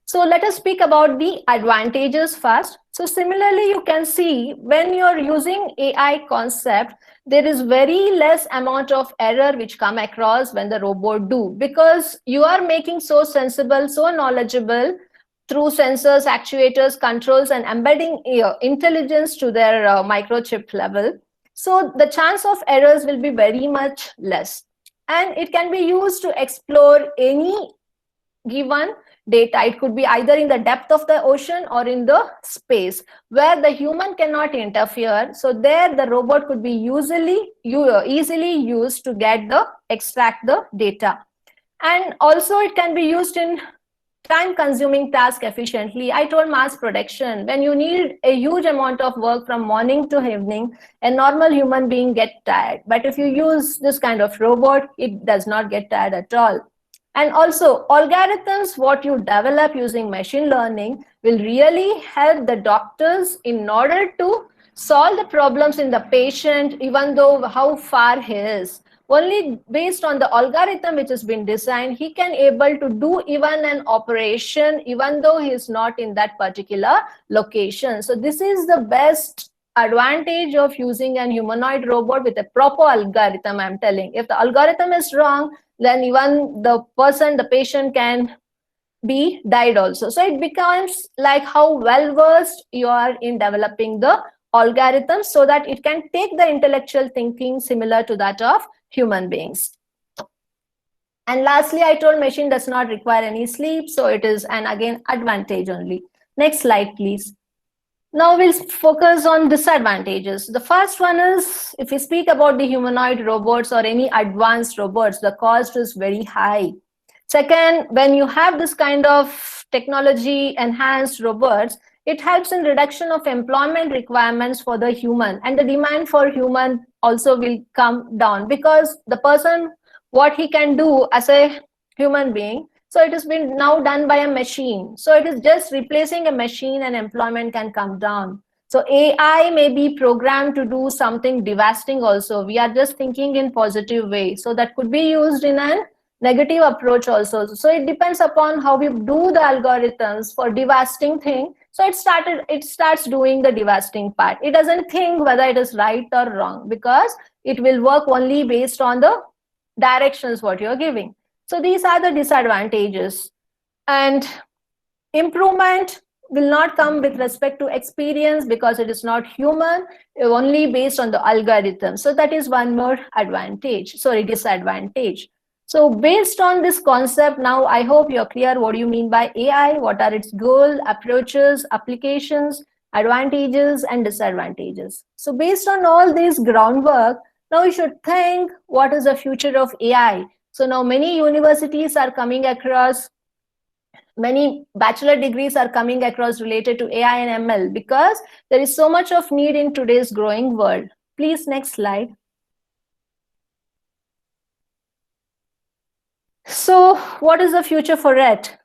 So let us speak about the advantages first. So similarly, you can see when you're using AI concept, there is very less amount of error which come across when the robot do, because you are making so sensible, so knowledgeable through sensors, actuators, controls, and embedding intelligence to their microchip level. So the chance of errors will be very much less. And it can be used to explore any given data. It could be either in the depth of the ocean or in the space where the human cannot interfere. So there the robot could be easily used to extract the data. And also it can be used in time-consuming task efficiently. I told mass production, when you need a huge amount of work from morning to evening, a normal human being gets tired. But if you use this kind of robot, it does not get tired at all. And also algorithms, what you develop using machine learning will really help the doctors in order to solve the problems in the patient, even though how far he is. Only based on the algorithm which has been designed, he can able to do even an operation, even though he is not in that particular location. So this is the best advantage of using an humanoid robot with a proper algorithm, I'm telling. If the algorithm is wrong, then even the patient can be died also. So it becomes like how well versed you are in developing the algorithms so that it can take the intellectual thinking similar to that of human beings. And lastly, I told machine does not require any sleep, so it is an again advantage only. Next slide, please. Now we'll focus on disadvantages. The first one is, if we speak about the humanoid robots or any advanced robots, the cost is very high. Second, when you have this kind of technology enhanced robots, it helps in reduction of employment requirements for the human, and the demand for human also will come down, because the person, what he can do as a human being, so it has been now done by a machine. So it is just replacing a machine and employment can come down. So AI may be programmed to do something devastating also. We are just thinking in positive way. So that could be used in a negative approach also. So it depends upon how we do the algorithms for devastating thing. So it starts doing the devastating part. It doesn't think whether it is right or wrong, because it will work only based on the directions what you're giving. So these are the disadvantages. And improvement will not come with respect to experience, because it is not human, only based on the algorithm. So that is one more disadvantage. So based on this concept, now I hope you're clear what do you mean by AI, what are its goals, approaches, applications, advantages and disadvantages. So based on all this groundwork, now you should think what is the future of AI. So now many universities are coming across, many bachelor degrees are coming across related to AI and ML, because there is so much of need in today's growing world. Please, next slide. So what is the future for it?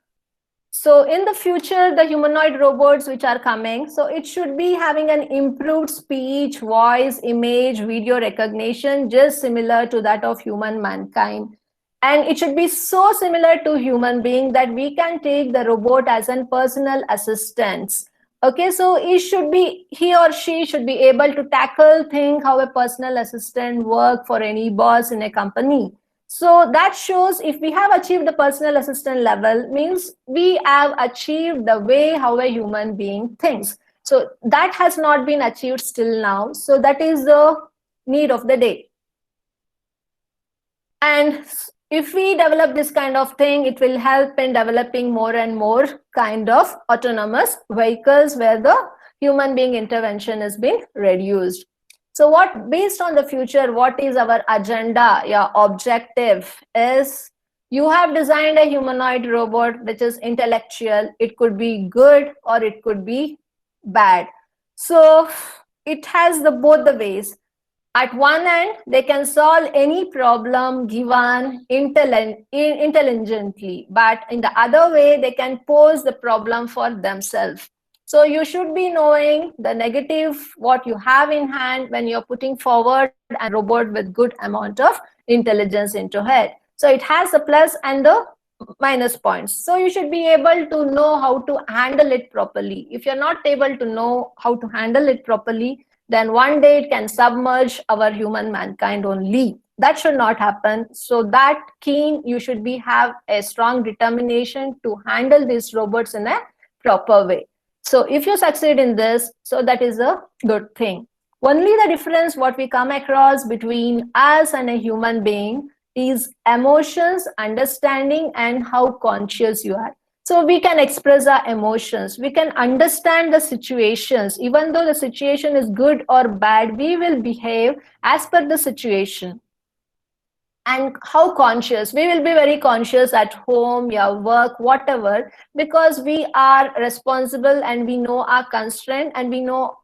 So in the future, the humanoid robots which are coming, so it should be having an improved speech, voice, image, video recognition, just similar to that of human mankind. And it should be so similar to human being that we can take the robot as a personal assistant. Okay, so he or she should be able to think how a personal assistant work for any boss in a company. So that shows if we have achieved the personal assistant level, means we have achieved the way how a human being thinks. So that has not been achieved still now. So that is the need of the day. And if we develop this kind of thing, it will help in developing more and more kind of autonomous vehicles where the human being intervention has been reduced. So based on the future, what is our agenda? Your objective is, you have designed a humanoid robot which is intellectual. It could be good or it could be bad. So it has both the ways. At one end, they can solve any problem given intelligently, but in the other way, they can pose the problem for themselves. So you should be knowing the negative, what you have in hand when you're putting forward a robot with good amount of intelligence into it. So it has the plus and the minus points. So you should be able to know how to handle it properly. If you're not able to know how to handle it properly, then one day it can submerge our human mankind only. That should not happen. So that you should have a strong determination to handle these robots in a proper way. So if you succeed in this, so that is a good thing. Only the difference what we come across between us and a human being is emotions, understanding, and how conscious you are. So we can express our emotions. We can understand the situations. Even though the situation is good or bad, we will behave as per the situation. And how conscious? We will be very conscious at home, your work, whatever, because we are responsible and we know our constraint and we know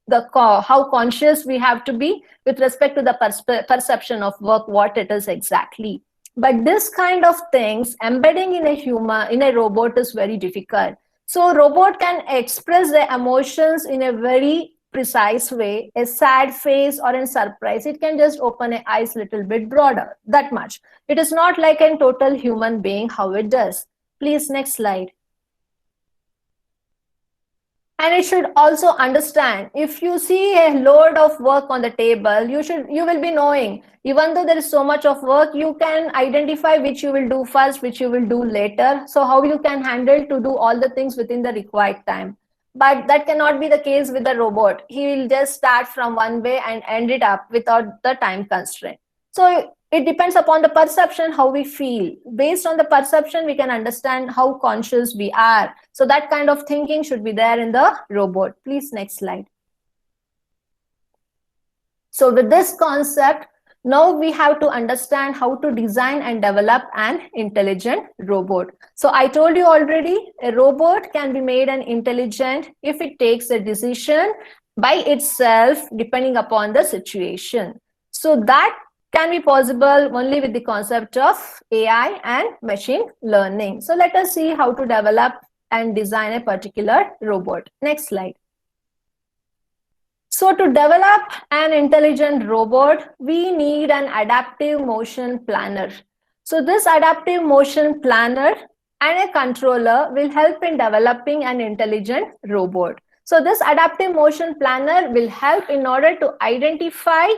how conscious we have to be with respect to the perception of work, what it is exactly. But this kind of things, embedding in a robot is very difficult. So robot can express the emotions in a very precise way, a sad face or a surprise. It can just open the eyes little bit broader, that much. It is not like a total human being, how it does. Please, next slide. And it should also understand, if you see a load of work on the table, you will be knowing, even though there is so much of work, you can identify which you will do first, which you will do later. So how you can handle to do all the things within the required time. But that cannot be the case with the robot. He will just start from one way and end it up without the time constraint. So it depends upon the perception, how we feel. Based on the perception, we can understand how conscious we are. So that kind of thinking should be there in the robot. Please, next slide. So with this concept, now we have to understand how to design and develop an intelligent robot. So I told you already, a robot can be made an intelligent if it takes a decision by itself, depending upon the situation. So that can be possible only with the concept of AI and machine learning. So let us see how to develop and design a particular robot. Next slide. So to develop an intelligent robot, we need an adaptive motion planner. So this adaptive motion planner and a controller will help in developing an intelligent robot. So this adaptive motion planner will help in order to identify,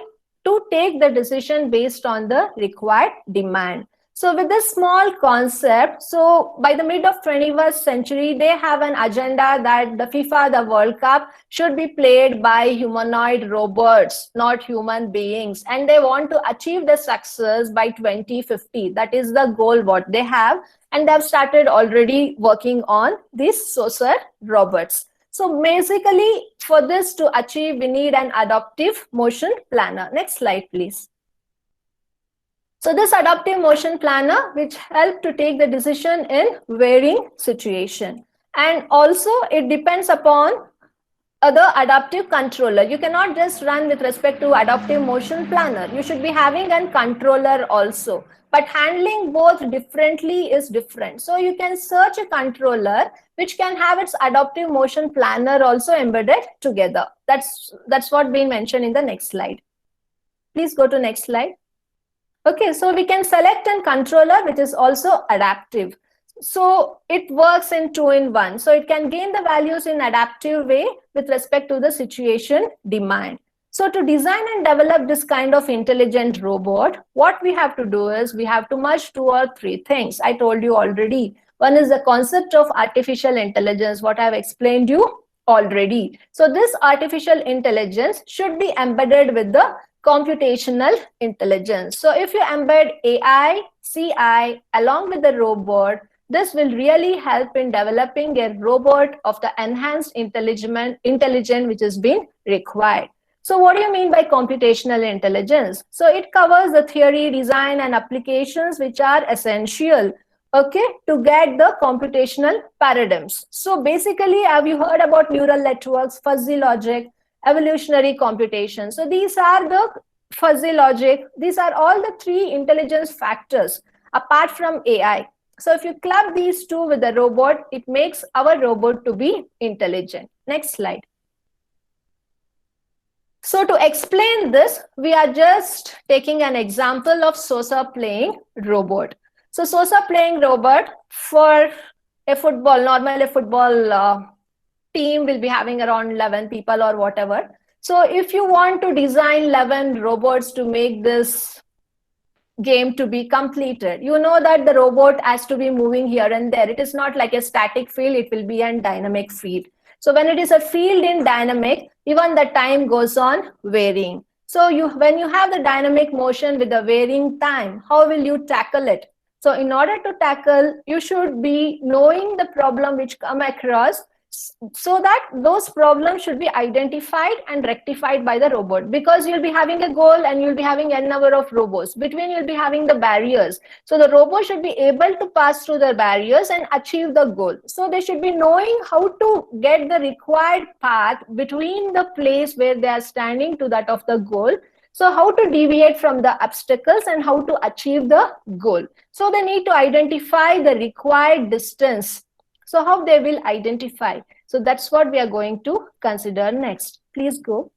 to take the decision based on the required demand. So with this small concept, so by the mid of 21st century, they have an agenda that the FIFA, the World Cup, should be played by humanoid robots, not human beings. And they want to achieve the success by 2050. That is the goal what they have. And they have started already working on these saucer robots. So basically, for this to achieve, we need an adaptive motion planner. Next slide, please. So this adaptive motion planner, which help to take the decision in varying situation. And also it depends upon the adaptive controller. You cannot just run with respect to adaptive motion planner. You should be having a controller also. But handling both differently is different. So you can search a controller which can have its adaptive motion planner also embedded together. That's what being mentioned in the next slide. Please go to next slide. Okay, so we can select a controller which is also adaptive. So it works in 2-in-1. So it can gain the values in adaptive way with respect to the situation demand. So to design and develop this kind of intelligent robot, what we have to do is we have to merge 2 or 3 things. I told you already. One is the concept of artificial intelligence, what I have explained you already. So this artificial intelligence should be embedded with the computational intelligence. So if you embed AI, CI along with the robot, this will really help in developing a robot of the enhanced intelligence which is being required. So what do you mean by computational intelligence? So it covers the theory, design, and applications which are essential, okay, to get the computational paradigms. So basically, have you heard about neural networks, fuzzy logic, evolutionary computation? So these are the fuzzy logic. These are all the 3 intelligence factors apart from AI. So if you club these 2 with the robot, it makes our robot to be intelligent. Next slide. So to explain this, we are just taking an example of saucer playing robot. So saucer playing robot for a football, normally a football team will be having around 11 people or whatever. So if you want to design 11 robots to make this game to be completed, you know that the robot has to be moving here and there. It is not like a static field, it will be a dynamic field. So when it is a field in dynamic, even the time goes on varying. So when you have the dynamic motion with the varying time, how will you tackle it? So in order to tackle, you should be knowing the problem which come across, so that those problems should be identified and rectified by the robot, because you'll be having a goal and you'll be having n number of robots. Between you'll be having the barriers. So the robot should be able to pass through the barriers and achieve the goal. So they should be knowing how to get the required path between the place where they are standing to that of the goal. So how to deviate from the obstacles and how to achieve the goal. So they need to identify the required distance. So how they will identify. So that's what we are going to consider next. Please go.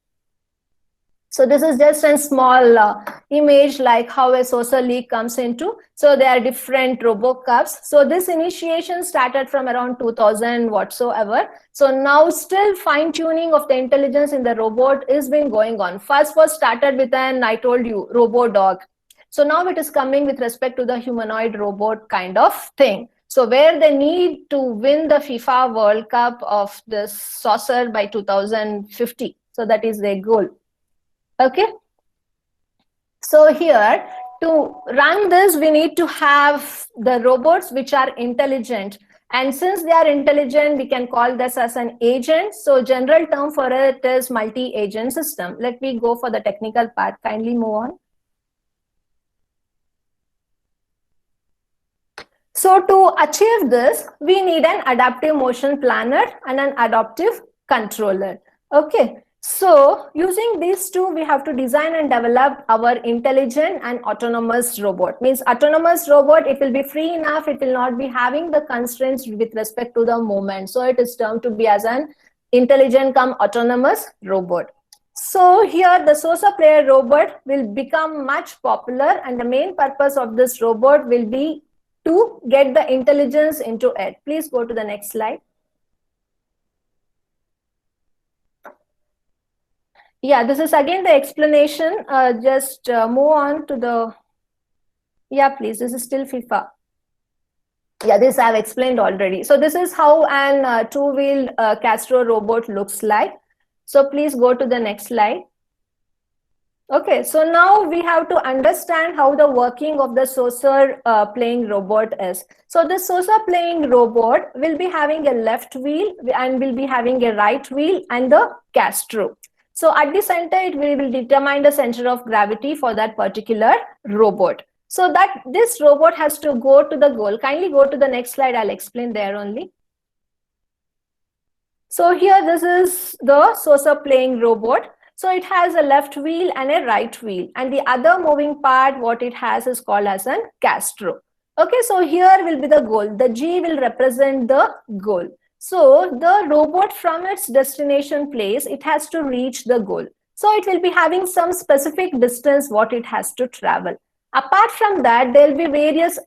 So this is just a small image like how a saucer leak comes into. So there are different RoboCups. So this initiation started from around 2000 whatsoever. So now still fine tuning of the intelligence in the robot is been going on. First was started with an, I told you, RoboDog. So now it is coming with respect to the humanoid robot kind of thing. So where they need to win the FIFA World Cup of this saucer by 2050. So that is their goal. Okay. So here to run this, we need to have the robots which are intelligent. And since they are intelligent, we can call this as an agent. So general term for it is multi-agent system. Let me go for the technical part. Kindly move on. So to achieve this, we need an adaptive motion planner and an adaptive controller. Okay. So using these two, we have to design and develop our intelligent and autonomous robot. Means autonomous robot, it will be free enough. It will not be having the constraints with respect to the movement. So it is termed to be as an intelligent cum autonomous robot. So here the Sosa player robot will become much popular, and the main purpose of this robot will be to get the intelligence into it. Please go to the next slide. Yeah, this is again the explanation. Just move on to the, yeah, please, this is still FIFA. Yeah, this I have explained already. So this is how an two-wheel Castro robot looks like. So please go to the next slide. Okay, so now we have to understand how the working of the saucer playing robot is. So the saucer playing robot will be having a left wheel and will be having a right wheel and the Castro. So at the center, it will determine the center of gravity for that particular robot. So that this robot has to go to the goal. Kindly go to the next slide. I'll explain there only. So here, this is the saucer playing robot. So it has a left wheel and a right wheel. And the other moving part, what it has is called as a Castro. Okay, so here will be the goal. The G will represent the goal. So the robot from its destination place, it has to reach the goal. So it will be having some specific distance what it has to travel. Apart from that, there will be various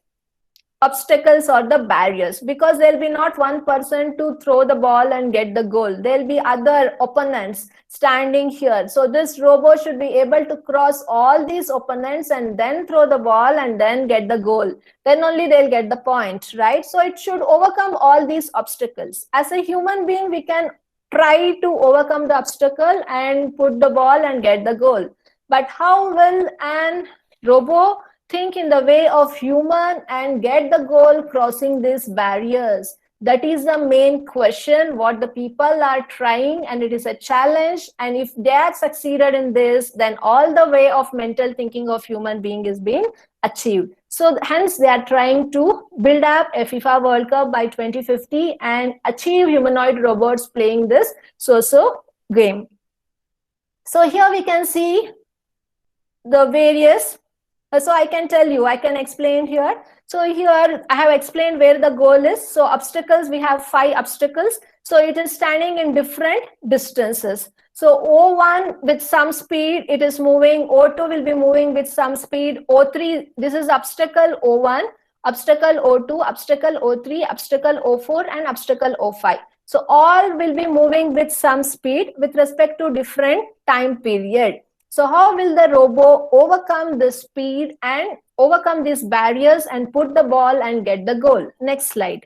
obstacles or the barriers, because there will be not one person to throw the ball and get the goal. There will be other opponents standing here. So this robot should be able to cross all these opponents and then throw the ball and then get the goal. Then only they'll get the point, right? So it should overcome all these obstacles. As a human being, we can try to overcome the obstacle and put the ball and get the goal. But how will an robot think in the way of human and get the goal crossing these barriers? That is the main question what the people are trying, and it is a challenge. And if they have succeeded in this, then all the way of mental thinking of human being is being achieved. So hence they are trying to build up a FIFA World Cup by 2050 and achieve humanoid robots playing this so-so game. So here we can see the various. So I can tell you, I can explain here. So here I have explained where the goal is. So obstacles, we have 5 obstacles. So it is standing in different distances. So O1 with some speed, it is moving. O2 will be moving with some speed. O3, this is obstacle O1, obstacle O2, obstacle O3, obstacle O4, and obstacle O5. So all will be moving with some speed with respect to different time period. So how will the robot overcome the speed and overcome these barriers and put the ball and get the goal? Next slide.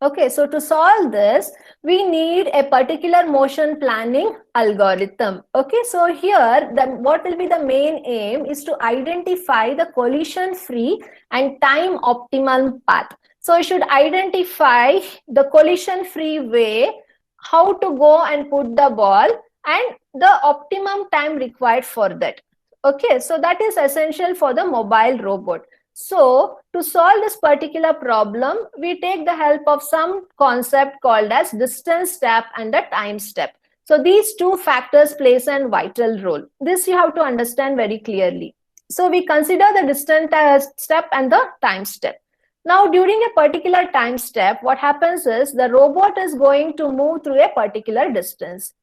Okay, so to solve this, we need a particular motion planning algorithm. Okay, so here, what will be the main aim is to identify the collision-free and time-optimal path. So you should identify the collision-free way, how to go and put the ball, and the optimum time required for that. Okay, so that is essential for the mobile robot. So to solve this particular problem, we take the help of some concept called as distance step and the time step. So these two factors plays a vital role. This you have to understand very clearly. So we consider the distance step and the time step. Now, during a particular time step, what happens is the robot is going to move through a particular distance.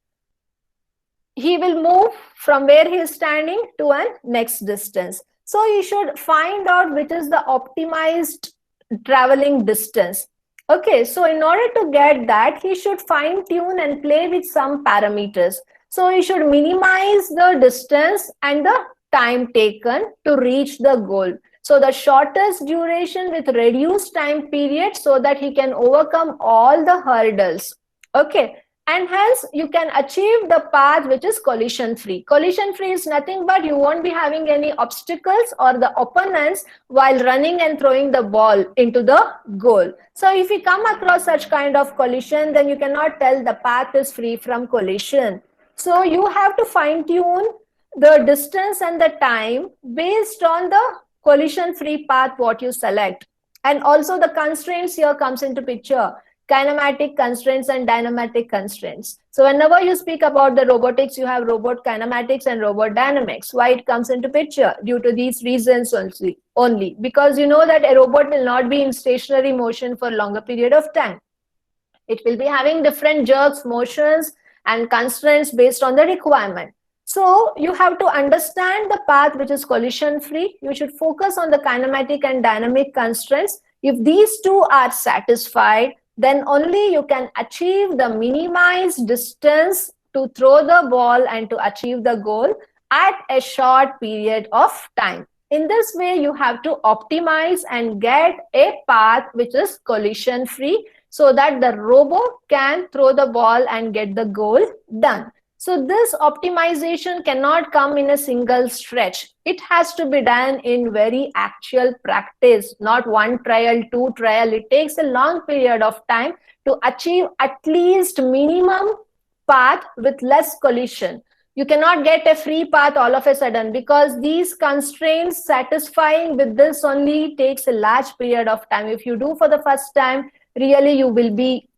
He will move from where he is standing to a next distance. So you should find out which is the optimized traveling distance. Okay, so in order to get that, he should fine tune and play with some parameters. So he should minimize the distance and the time taken to reach the goal. So the shortest duration with reduced time period so that he can overcome all the hurdles. Okay. And hence you can achieve the path which is collision free. Collision free is nothing but you won't be having any obstacles or the opponents while running and throwing the ball into the goal. So if you come across such kind of collision, then you cannot tell the path is free from collision. So you have to fine tune the distance and the time based on the collision free path what you select. And also the constraints here comes into picture. Kinematic constraints and dynamic constraints. So whenever you speak about the robotics, you have robot kinematics and robot dynamics. Why it comes into picture? Due to these reasons only. Because you know that a robot will not be in stationary motion for longer period of time. It will be having different jerks, motions, and constraints based on the requirement. So you have to understand the path which is collision free. You should focus on the kinematic and dynamic constraints. If these two are satisfied, then only you can achieve the minimized distance to throw the ball and to achieve the goal at a short period of time. In this way, you have to optimize and get a path which is collision free so that the robot can throw the ball and get the goal done. So this optimization cannot come in a single stretch. It has to be done in very actual practice, not one trial, two trial. It takes a long period of time to achieve at least minimum path with less collision. You cannot get a free path all of a sudden because these constraints satisfying with this only takes a large period of time. If you do for the first time, really you will be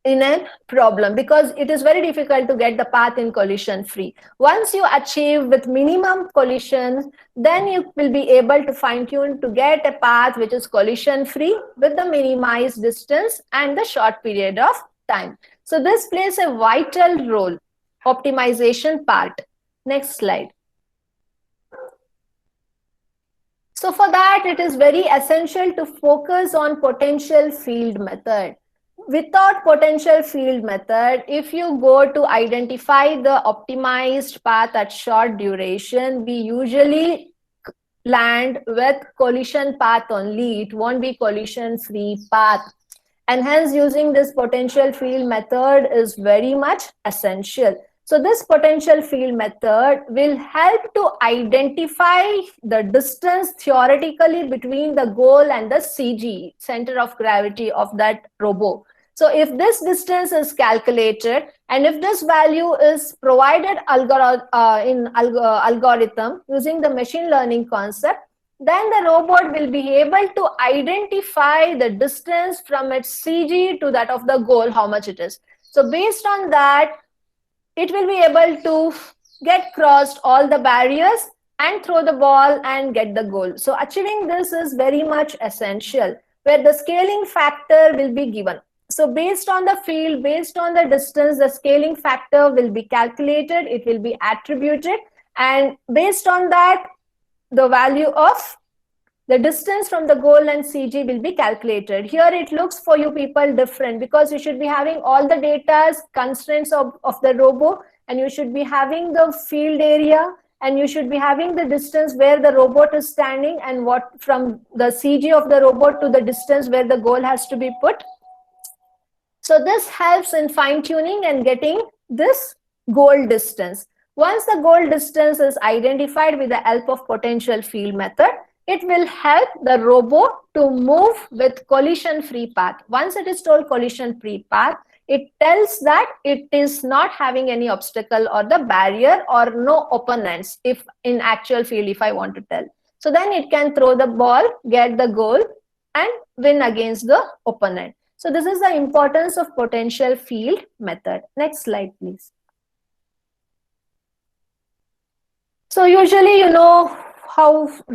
in a problem because it is very difficult to get the path in collision free. Once you achieve with minimum collisions, then you will be able to fine tune to get a path which is collision free with the minimized distance and the short period of time. So this plays a vital role, optimization part. Next slide. So for that, it is very essential to focus on potential field method. Without potential field method, if you go to identify the optimized path at short duration, we usually land with collision path only. It won't be collision free path. And hence using this potential field method is very much essential. So this potential field method will help to identify the distance theoretically between the goal and the CG, center of gravity of that robot. So if this distance is calculated and if this value is provided in algorithm using the machine learning concept, then the robot will be able to identify the distance from its CG to that of the goal, how much it is. So based on that, it will be able to get crossed all the barriers and throw the ball and get the goal. So achieving this is very much essential, where the scaling factor will be given. So based on the field, based on the distance, the scaling factor will be calculated, it will be attributed, and based on that, the value of the distance from the goal and CG will be calculated. Here it looks for you people different because you should be having all the data constraints of the robot, and you should be having the field area, and you should be having the distance where the robot is standing and what from the CG of the robot to the distance where the goal has to be put. So this helps in fine tuning and getting this goal distance. Once the goal distance is identified with the help of potential field method, it will help the robot to move with collision-free path. Once it is told collision-free path, it tells that it is not having any obstacle or the barrier or no opponents if in actual field, if I want to tell. So then it can throw the ball, get the goal and win against the opponent. So this is the importance of potential field method. Next slide, please. So usually, you know,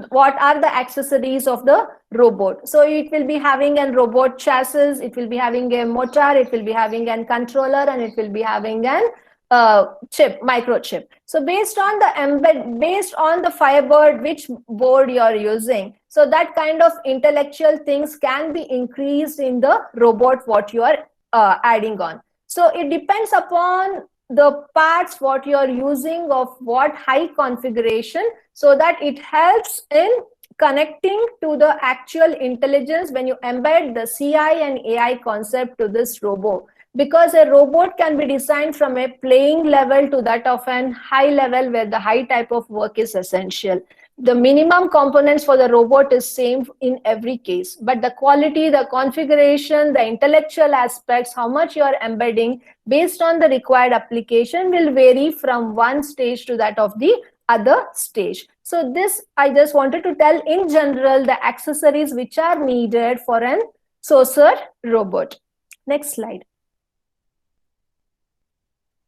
what are the accessories of the robot. So it will be having a robot chassis, it will be having a motor, it will be having a controller, and it will be having an microchip. So based on the Firebird, which board you are using, so that kind of intellectual things can be increased in the robot what you are adding on. So it depends upon the parts what you are using of what high configuration, so that it helps in connecting to the actual intelligence when you embed the CI and AI concept to this robot. Because a robot can be designed from a playing level to that of an high level, where the high type of work is essential. The minimum components for the robot is same in every case, but the quality, the configuration, the intellectual aspects, how much you are embedding based on the required application will vary from one stage to that of the other stage. So this, I just wanted to tell in general the accessories which are needed for an saucer robot. Next slide.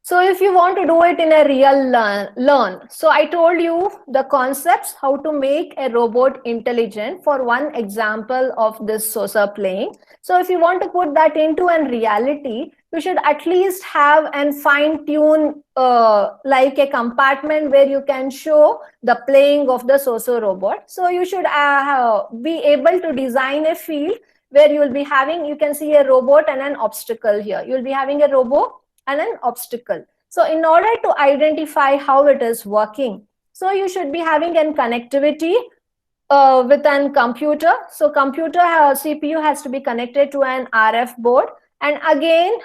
So if you want to do it in a real learn. So I told you the concepts, how to make a robot intelligent for one example of this saucer playing. So if you want to put that into a reality, you should at least have and fine tune like a compartment where you can show the playing of the saucer robot. So you should be able to design a field where you will be having, you can see a robot and an obstacle here. You will be having a robot and an obstacle. So in order to identify how it is working, so you should be having a connectivity with a computer. So computer CPU has to be connected to an RF board, and again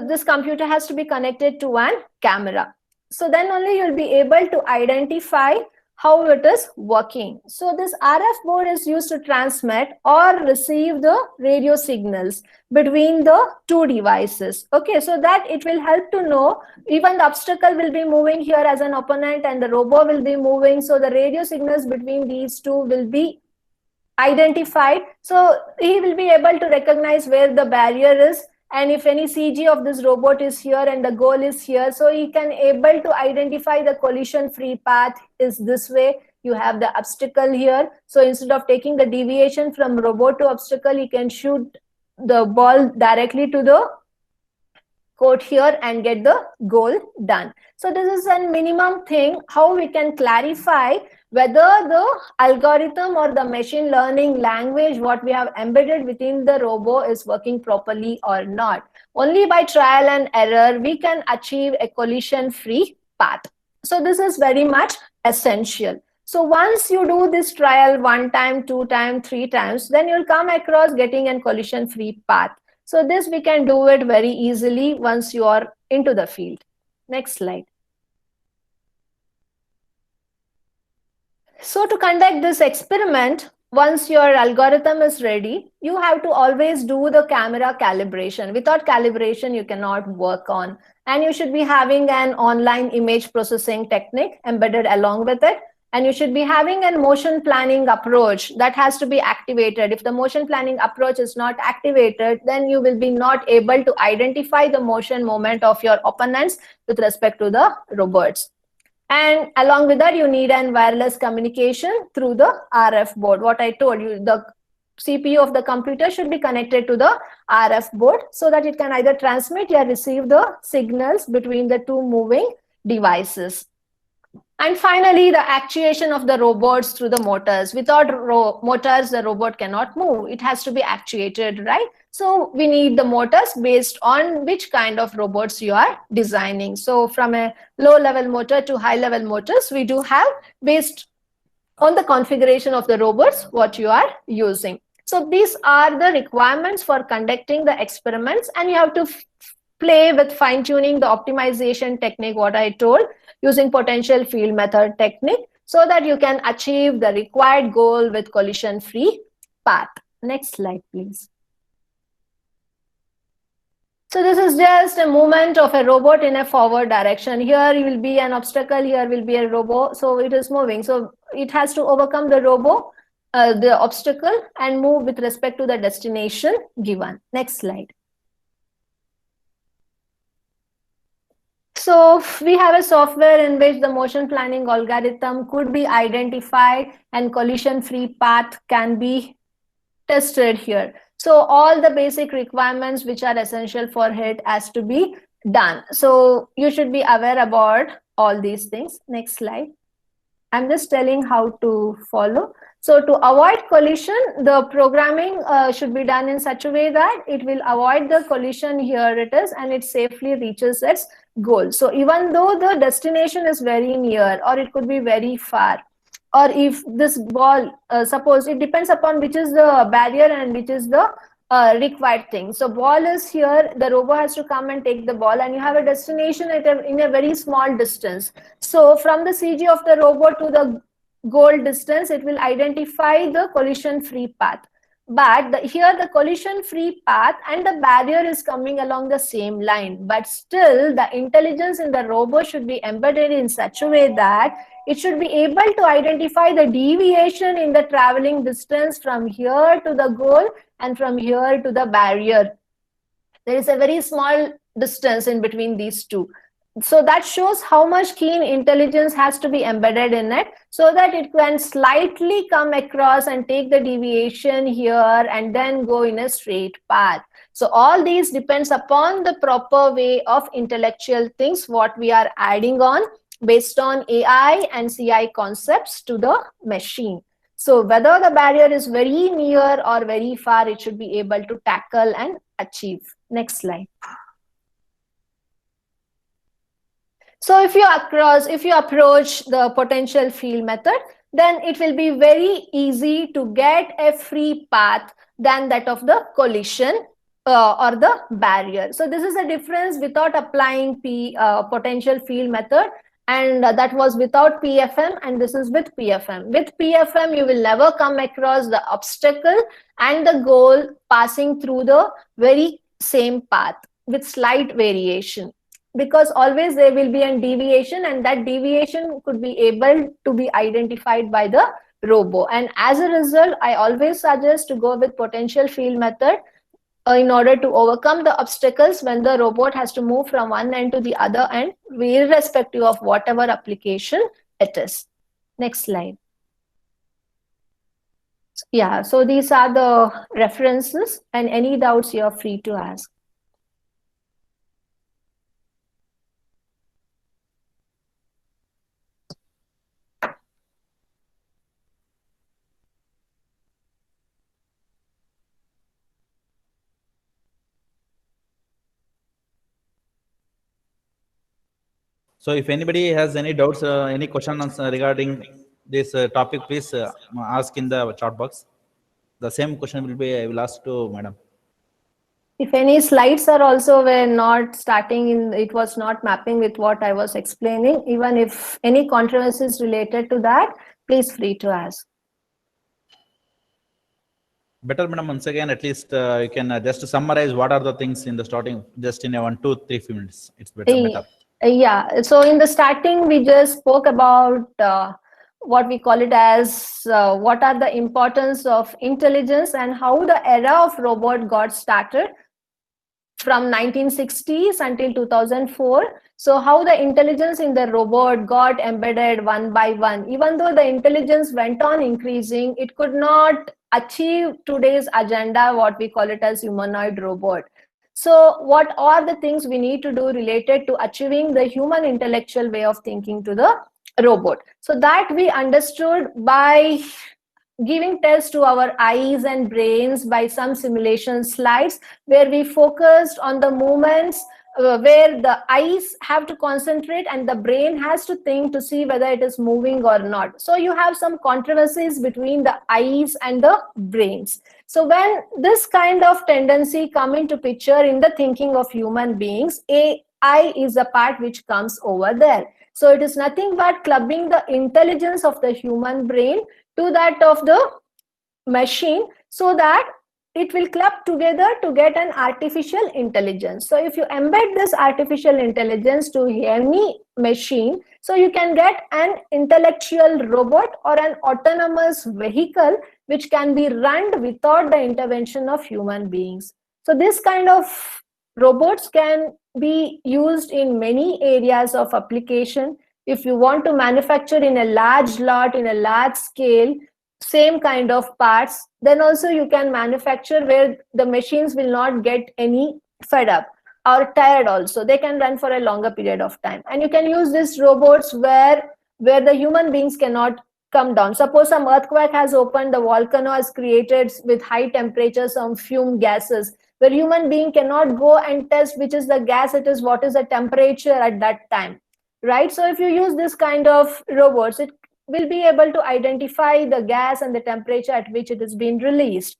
this computer has to be connected to an camera. So then only you'll be able to identify how it is working. So this RF board is used to transmit or receive the radio signals between the two devices. Okay, so that it will help to know, even the obstacle will be moving here as an opponent and the robot will be moving. So the radio signals between these two will be identified. So he will be able to recognize where the barrier is, and if any CG of this robot is here and the goal is here, so he can able to identify the collision free path is this way. You have the obstacle here. So instead of taking the deviation from robot to obstacle, he can shoot the ball directly to the court here and get the goal done. So this is a minimum thing, how we can clarify whether the algorithm or the machine learning language what we have embedded within the robot is working properly or not. Only by trial and error we can achieve a collision-free path. So this is very much essential. So once you do this trial 1 time, 2 times, 3 times, then you'll come across getting a collision-free path. So this we can do it very easily once you are into the field. Next slide. So to conduct this experiment, once your algorithm is ready, you have to always do the camera calibration. Without calibration, you cannot work on. And you should be having an online image processing technique embedded along with it. And you should be having a motion planning approach that has to be activated. If the motion planning approach is not activated, then you will be not able to identify the motion moment of your opponents with respect to the robots. And along with that, you need a wireless communication through the RF board. What I told you, the CPU of the computer should be connected to the RF board so that it can either transmit or receive the signals between the two moving devices. And finally, the actuation of the robots through the motors. Without motors, the robot cannot move. It has to be actuated, right? So we need the motors based on which kind of robots you are designing. So from a low-level motor to high-level motors, we do have based on the configuration of the robots what you are using. So these are the requirements for conducting the experiments, and you have to play with fine-tuning the optimization technique, what I told, using potential field method technique, so that you can achieve the required goal with collision-free path. Next slide, please. So this is just a movement of a robot in a forward direction. Here will be an obstacle, here will be a robot. So it is moving. So it has to overcome the robot, the obstacle, and move with respect to the destination given. Next slide. So we have a software in which the motion planning algorithm could be identified and collision-free path can be tested here. So all the basic requirements which are essential for it has to be done. So you should be aware about all these things. Next slide. I'm just telling how to follow. So to avoid collision, the programming should be done in such a way that it will avoid the collision, here it is, and it safely reaches its goal. So even though the destination is very near or it could be very far, or if this ball, suppose it depends upon which is the barrier and which is the required thing. So ball is here, the robot has to come and take the ball, and you have a destination in a very small distance. So from the CG of the robot to the goal distance, it will identify the collision-free path. But here the collision-free path and the barrier is coming along the same line. But still, the intelligence in the robot should be embedded in such a way that it should be able to identify the deviation in the traveling distance from here to the goal and from here to the barrier. There is a very small distance in between these two. So that shows how much keen intelligence has to be embedded in it, so that it can slightly come across and take the deviation here and then go in a straight path. So all these depends upon the proper way of intellectual things what we are adding on based on AI and CI concepts to the machine. So whether the barrier is very near or very far, it should be able to tackle and achieve. Next slide. So if you approach the potential field method, then it will be very easy to get a free path than that of the collision or the barrier. So this is a difference without applying potential field method, and that was without PFM, and this is with PFM. With PFM, you will never come across the obstacle and the goal passing through the very same path with slight variation, because always there will be a deviation, and that deviation could be able to be identified by the robo. And as a result, I always suggest to go with potential field method in order to overcome the obstacles when the robot has to move from one end to the other end, irrespective of whatever application it is. Next slide. Yeah, so these are the references, and any doubts you are free to ask. So if anybody has any doubts, any questions regarding this topic, please ask in the chat box. The same question I will ask to Madam. If any slides are also were not starting in, it was not mapping with what I was explaining, even if any controversies related to that, please free to ask. Better, Madam, once again, at least you can just summarize what are the things in the starting, just in a 1, 2, 3 few minutes. It's better. Yeah, so in the starting, we just spoke about what we call it as what are the importance of intelligence and how the era of robot got started from 1960s until 2004. So how the intelligence in the robot got embedded one by one. Even though the intelligence went on increasing, it could not achieve today's agenda, what we call it as humanoid robot. So what are the things we need to do related to achieving the human intellectual way of thinking to the robot? So that we understood by giving tests to our eyes and brains by some simulation slides, where we focused on the movements where the eyes have to concentrate and the brain has to think to see whether it is moving or not. So you have some controversies between the eyes and the brains. So when this kind of tendency come into picture in the thinking of human beings, AI is the part which comes over there. So it is nothing but clubbing the intelligence of the human brain to that of the machine, so that it will club together to get an artificial intelligence. So if you embed this artificial intelligence to any machine, so you can get an intellectual robot or an autonomous vehicle which can be run without the intervention of human beings. So this kind of robots can be used in many areas of application. If you want to manufacture in a large lot, in a large scale, same kind of parts, then also you can manufacture where the machines will not get any fed up or tired also. They can run for a longer period of time. And you can use these robots where the human beings cannot come down. Suppose some earthquake has opened, the volcano has created with high temperatures some fume gases, where human being cannot go and test which is the gas it is, what is the temperature at that time, right? So if you use this kind of robots, it will be able to identify the gas and the temperature at which it is being released.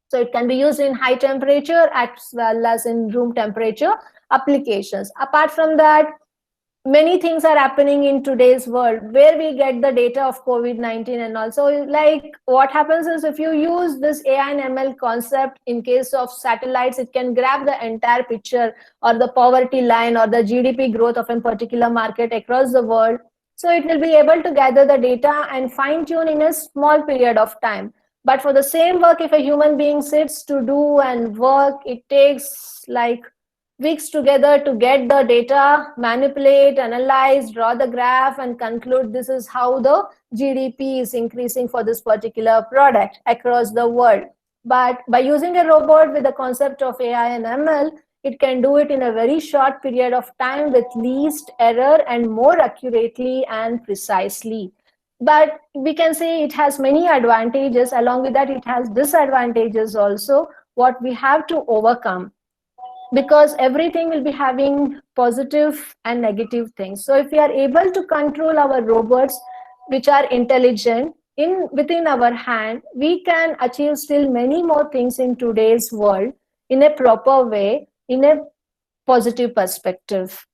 So it can be used in high temperature as well as in room temperature applications. Apart from that, many things are happening in today's world where we get the data of COVID-19 and also, like, what happens is if you use this AI and ML concept in case of satellites, it can grab the entire picture or the poverty line or the GDP growth of a particular market across the world. So it will be able to gather the data and fine tune in a small period of time. But for the same work, if a human being sits to do and work, it takes like weeks together to get the data, manipulate, analyze, draw the graph, and conclude this is how the GDP is increasing for this particular product across the world. But by using a robot with the concept of AI and ML, it can do it in a very short period of time with least error and more accurately and precisely. But we can say it has many advantages. Along with that, it has disadvantages also, what we have to overcome, because everything will be having positive and negative things. So if we are able to control our robots, which are intelligent, within our hand, we can achieve still many more things in today's world in a proper way, in a positive perspective.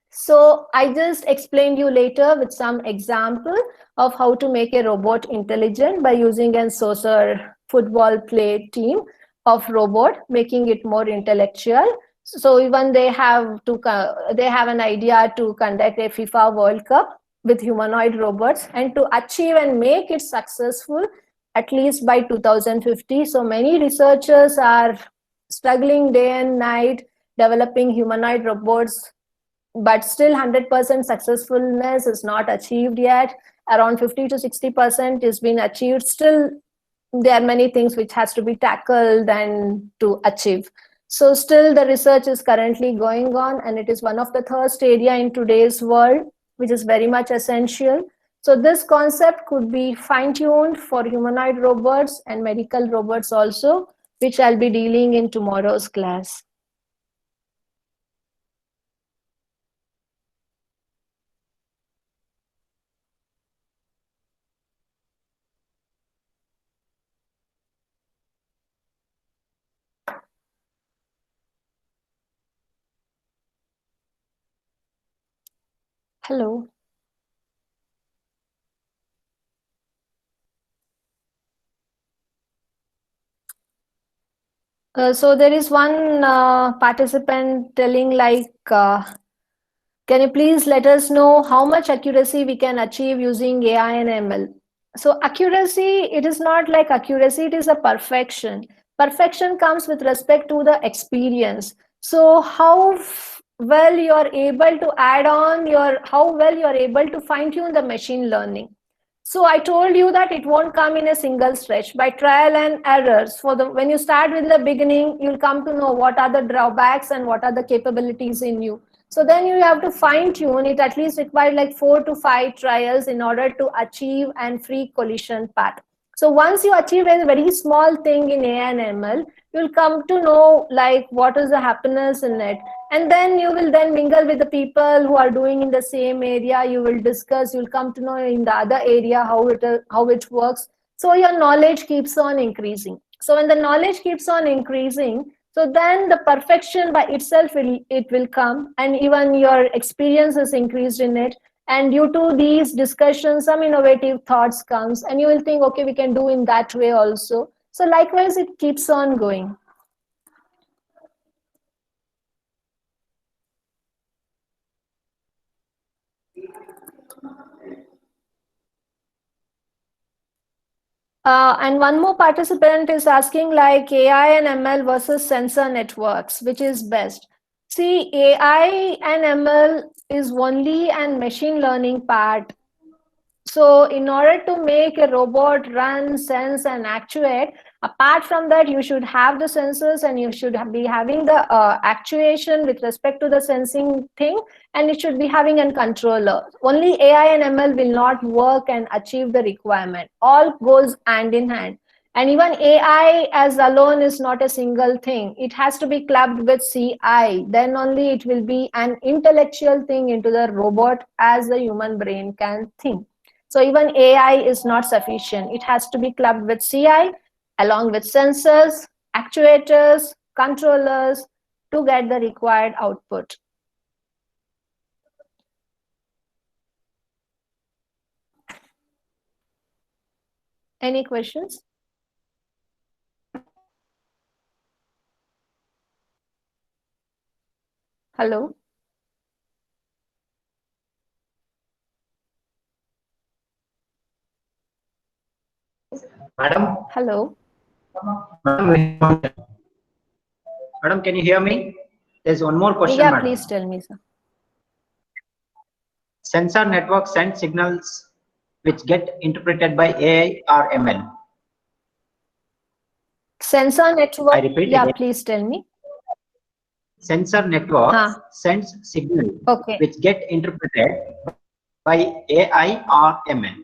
So I just explained you later with some example of how to make a robot intelligent by using a saucer football play team of robot, making it more intellectual. So even they have an idea to conduct a FIFA World Cup with humanoid robots, and to achieve and make it successful at least by 2050. So many researchers are struggling day and night developing humanoid robots, but still 100% successfulness is not achieved yet. Around 50 to 60% is being achieved. Still, there are many things which has to be tackled and to achieve. So still the research is currently going on, and it is one of the thirst area in today's world, which is very much essential. So this concept could be fine-tuned for humanoid robots and medical robots also, which I'll be dealing in tomorrow's class. Hello. So there is one participant telling like, can you please let us know how much accuracy we can achieve using AI and ML? So accuracy, it is not like accuracy, it is a perfection. Perfection comes with respect to the experience. So how well you're able to add on how well you're able to fine tune the machine learning. So I told you that it won't come in a single stretch. By trial and errors, when you start with the beginning, you'll come to know what are the drawbacks and what are the capabilities in you. So then you have to fine tune it, at least require like 4 to 5 trials in order to achieve and free collision path. So once you achieve a very small thing in AI and ML, you'll come to know like what is the happiness in it. And then you will then mingle with the people who are doing in the same area. You will discuss, you'll come to know in the other area how it works. So your knowledge keeps on increasing. So when the knowledge keeps on increasing, so then the perfection by itself will come, and even your experience is increased in it. And due to these discussions, some innovative thoughts comes, and you will think, okay, we can do in that way also. So likewise, it keeps on going. And one more participant is asking like AI and ML versus sensor networks, which is best? See, AI and ML is only an machine learning part. So in order to make a robot run, sense, and actuate, apart from that, you should have the sensors and you should be having the actuation with respect to the sensing thing, and it should be having a controller. Only AI and ML will not work and achieve the requirement. All goes hand in hand. And even AI as alone is not a single thing. It has to be clubbed with CI. Then only it will be an intellectual thing into the robot as the human brain can think. So even AI is not sufficient. It has to be clubbed with CI along with sensors, actuators, controllers to get the required output. Any questions? Hello? Madam, Hello? madam, can you hear me? There's one more question, Yeah, madam. please tell me, sir. Sensor network send signals which get interpreted by AI or ML. Sensor network. I repeat Yeah, again. please tell me. Sensor network sends signals Okay. which get interpreted by AI or ML.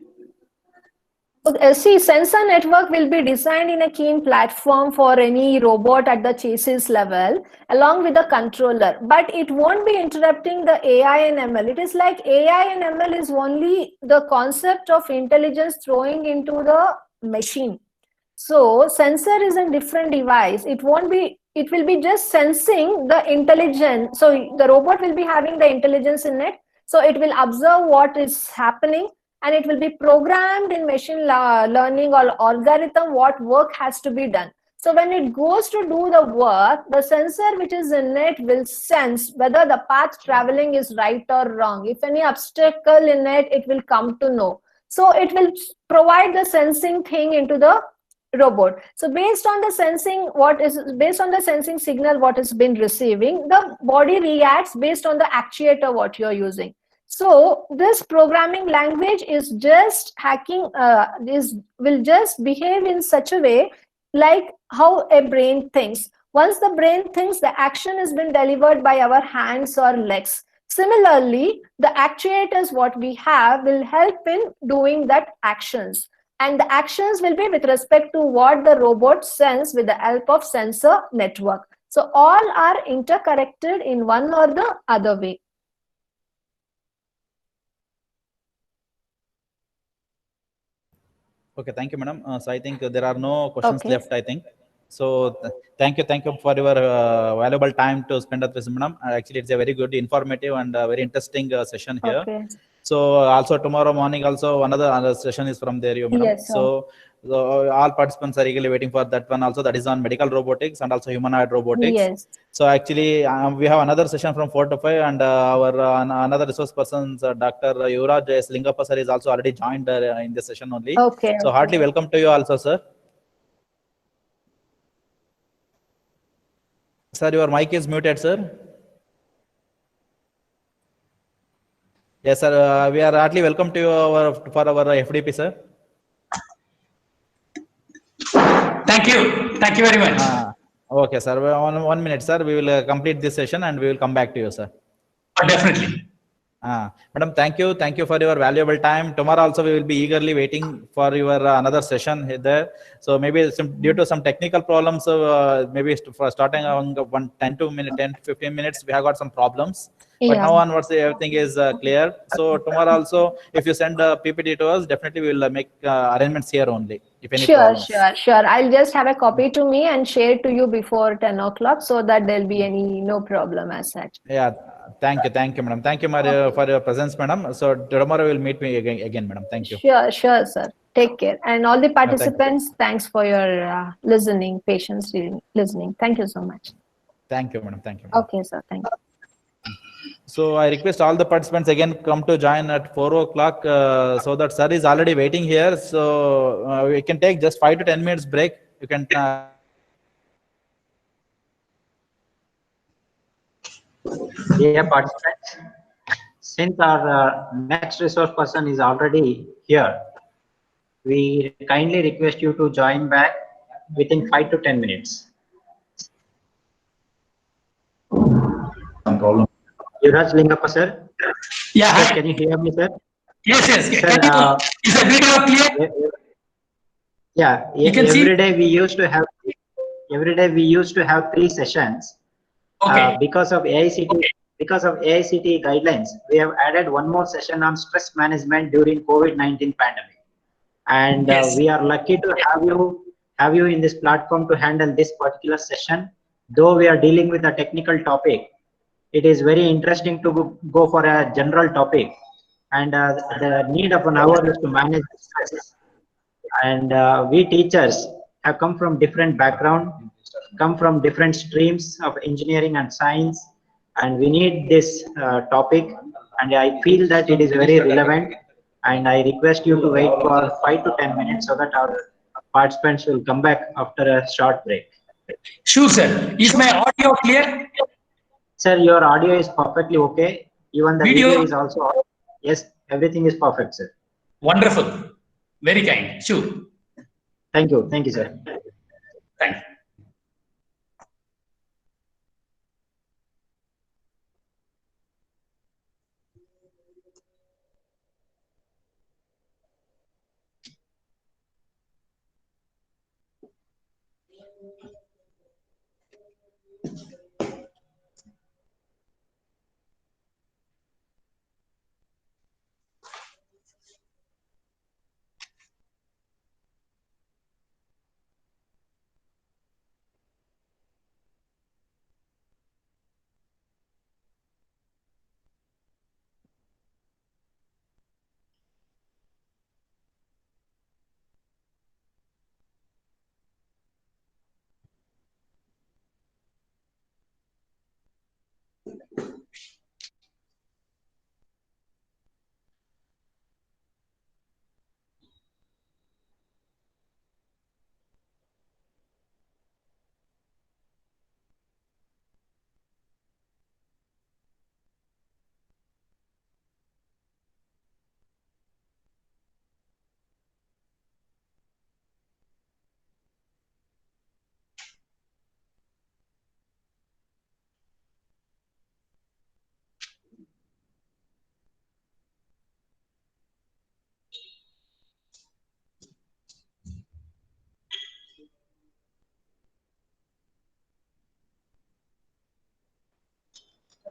See, sensor network will be designed in a keen platform for any robot at the chassis level, along with the controller. But it won't be interrupting the AI and ML. It is like AI and ML is only the concept of intelligence throwing into the machine. So sensor is a different device. It won't be, it will be just sensing the intelligence. So the robot will be having the intelligence in it. So it will observe what is happening and it will be programmed in machine learning or algorithm what work has to be done. So when it goes to do the work, the sensor which is in it will sense whether the path traveling is right or wrong. If any obstacle in it, it will come to know. So it will provide the sensing thing into the robot. So based on the sensing, based on the sensing signal what has been receiving, the body reacts based on the actuator what you're using. So this programming language is just hacking, will just behave in such a way like how a brain thinks. Once the brain thinks, the action has been delivered by our hands or legs. Similarly, the actuators what we have will help in doing that actions. And the actions will be with respect to what the robot sends with the help of sensor network. So all are interconnected in one or the other way. Okay, thank you, madam. So I think there are no questions Okay. left, I think. So thank you for your valuable time to spend with us, madam. Actually, it's a very good, informative, and very interesting session here. Okay. So also tomorrow morning, also another session is from there, you madam. Yes, sir. So all participants are eagerly waiting for that one. Also, that is on medical robotics and also humanoid robotics. Yes. So actually, we have another session from 4 to 5, and our another resource person, Dr. Yuvraj S. Lingappa sir, is also already joined in this session only. Okay. So heartily welcome to you also, sir. Sir, your mic is muted, sir. Yes, sir. We are heartily welcome to you for our FDP, sir. Thank you. Thank you very much. Okay, sir. 1 minute, sir. We will complete this session and we will come back to you, sir. Definitely. Madam, thank you. Thank you for your valuable time. Tomorrow also we will be eagerly waiting for your another session there. So maybe due to some technical problems, maybe for starting around 10 to 15 minutes, we have got some problems. But now onwards, everything is clear. So tomorrow also, if you send a PPT to us, definitely we will make arrangements here only. If any problems. Sure. I'll just have a copy to me and share to you before 10 o'clock so that there'll be no problem as such. Yeah. Thank you, madam. Thank you, Maria, for your presence, madam. So tomorrow we'll meet me again, madam. Thank you. Sure, sir. Take care. And all the participants, thanks for your listening, patience listening. Thank you so much. Thank you, madam. Thank you. Madam. Okay, sir. Thank you. So I request all the participants again come to join at 4 o'clock so that sir is already waiting here. So we can take just 5 to 10 minutes break. You can Dear participants, since our next resource person is already here, we kindly request you to join back within 5 to 10 minutes. Some problem. Yuvraj Lingappa, sir. Yeah, Sir, hi. can you hear me, sir? Yes, yes. Sir, Can you, is the video clear? yeah, You can see? every day we used to have 3 sessions. Okay. Because of AICTE guidelines, we have added one more session on stress management during COVID-19 pandemic. And Yes. we are lucky to have you in this platform to handle this particular session. Though we are dealing with a technical topic, it is very interesting to go for a general topic. And the need of an hour is to manage stress. And we teachers have come from different background, come from different streams of engineering and science, and we need this topic, and I feel that it is very relevant, and I request you to wait for 5 to 10 minutes so that our participants will come back after a short break. Sure, sir. Is my audio clear? Sir, your audio is perfectly okay. Even the video Video? is also, yes, everything is perfect, sir. Wonderful. Very kind. Sure. Thank you, sir. Thank you.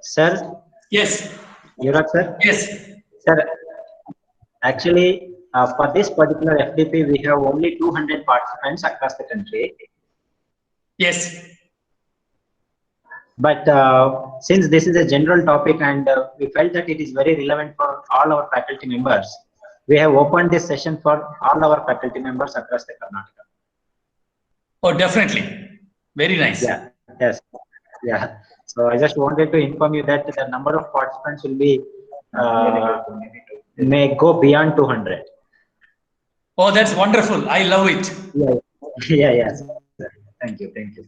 Sir, Yes. Yurak, sir. Yes. Sir, actually, for this particular FDP, we have only 200 participants across the country. Yes. But since this is a general topic and we felt that it is very relevant for all our faculty members, we have opened this session for all our faculty members across the Karnataka. Oh, definitely. Very nice. Yeah, yes, yeah. So I just wanted to inform you that the number of participants will be may go beyond 200. Oh, that's wonderful. I love it. Yeah, yeah, yes. Thank you, sir.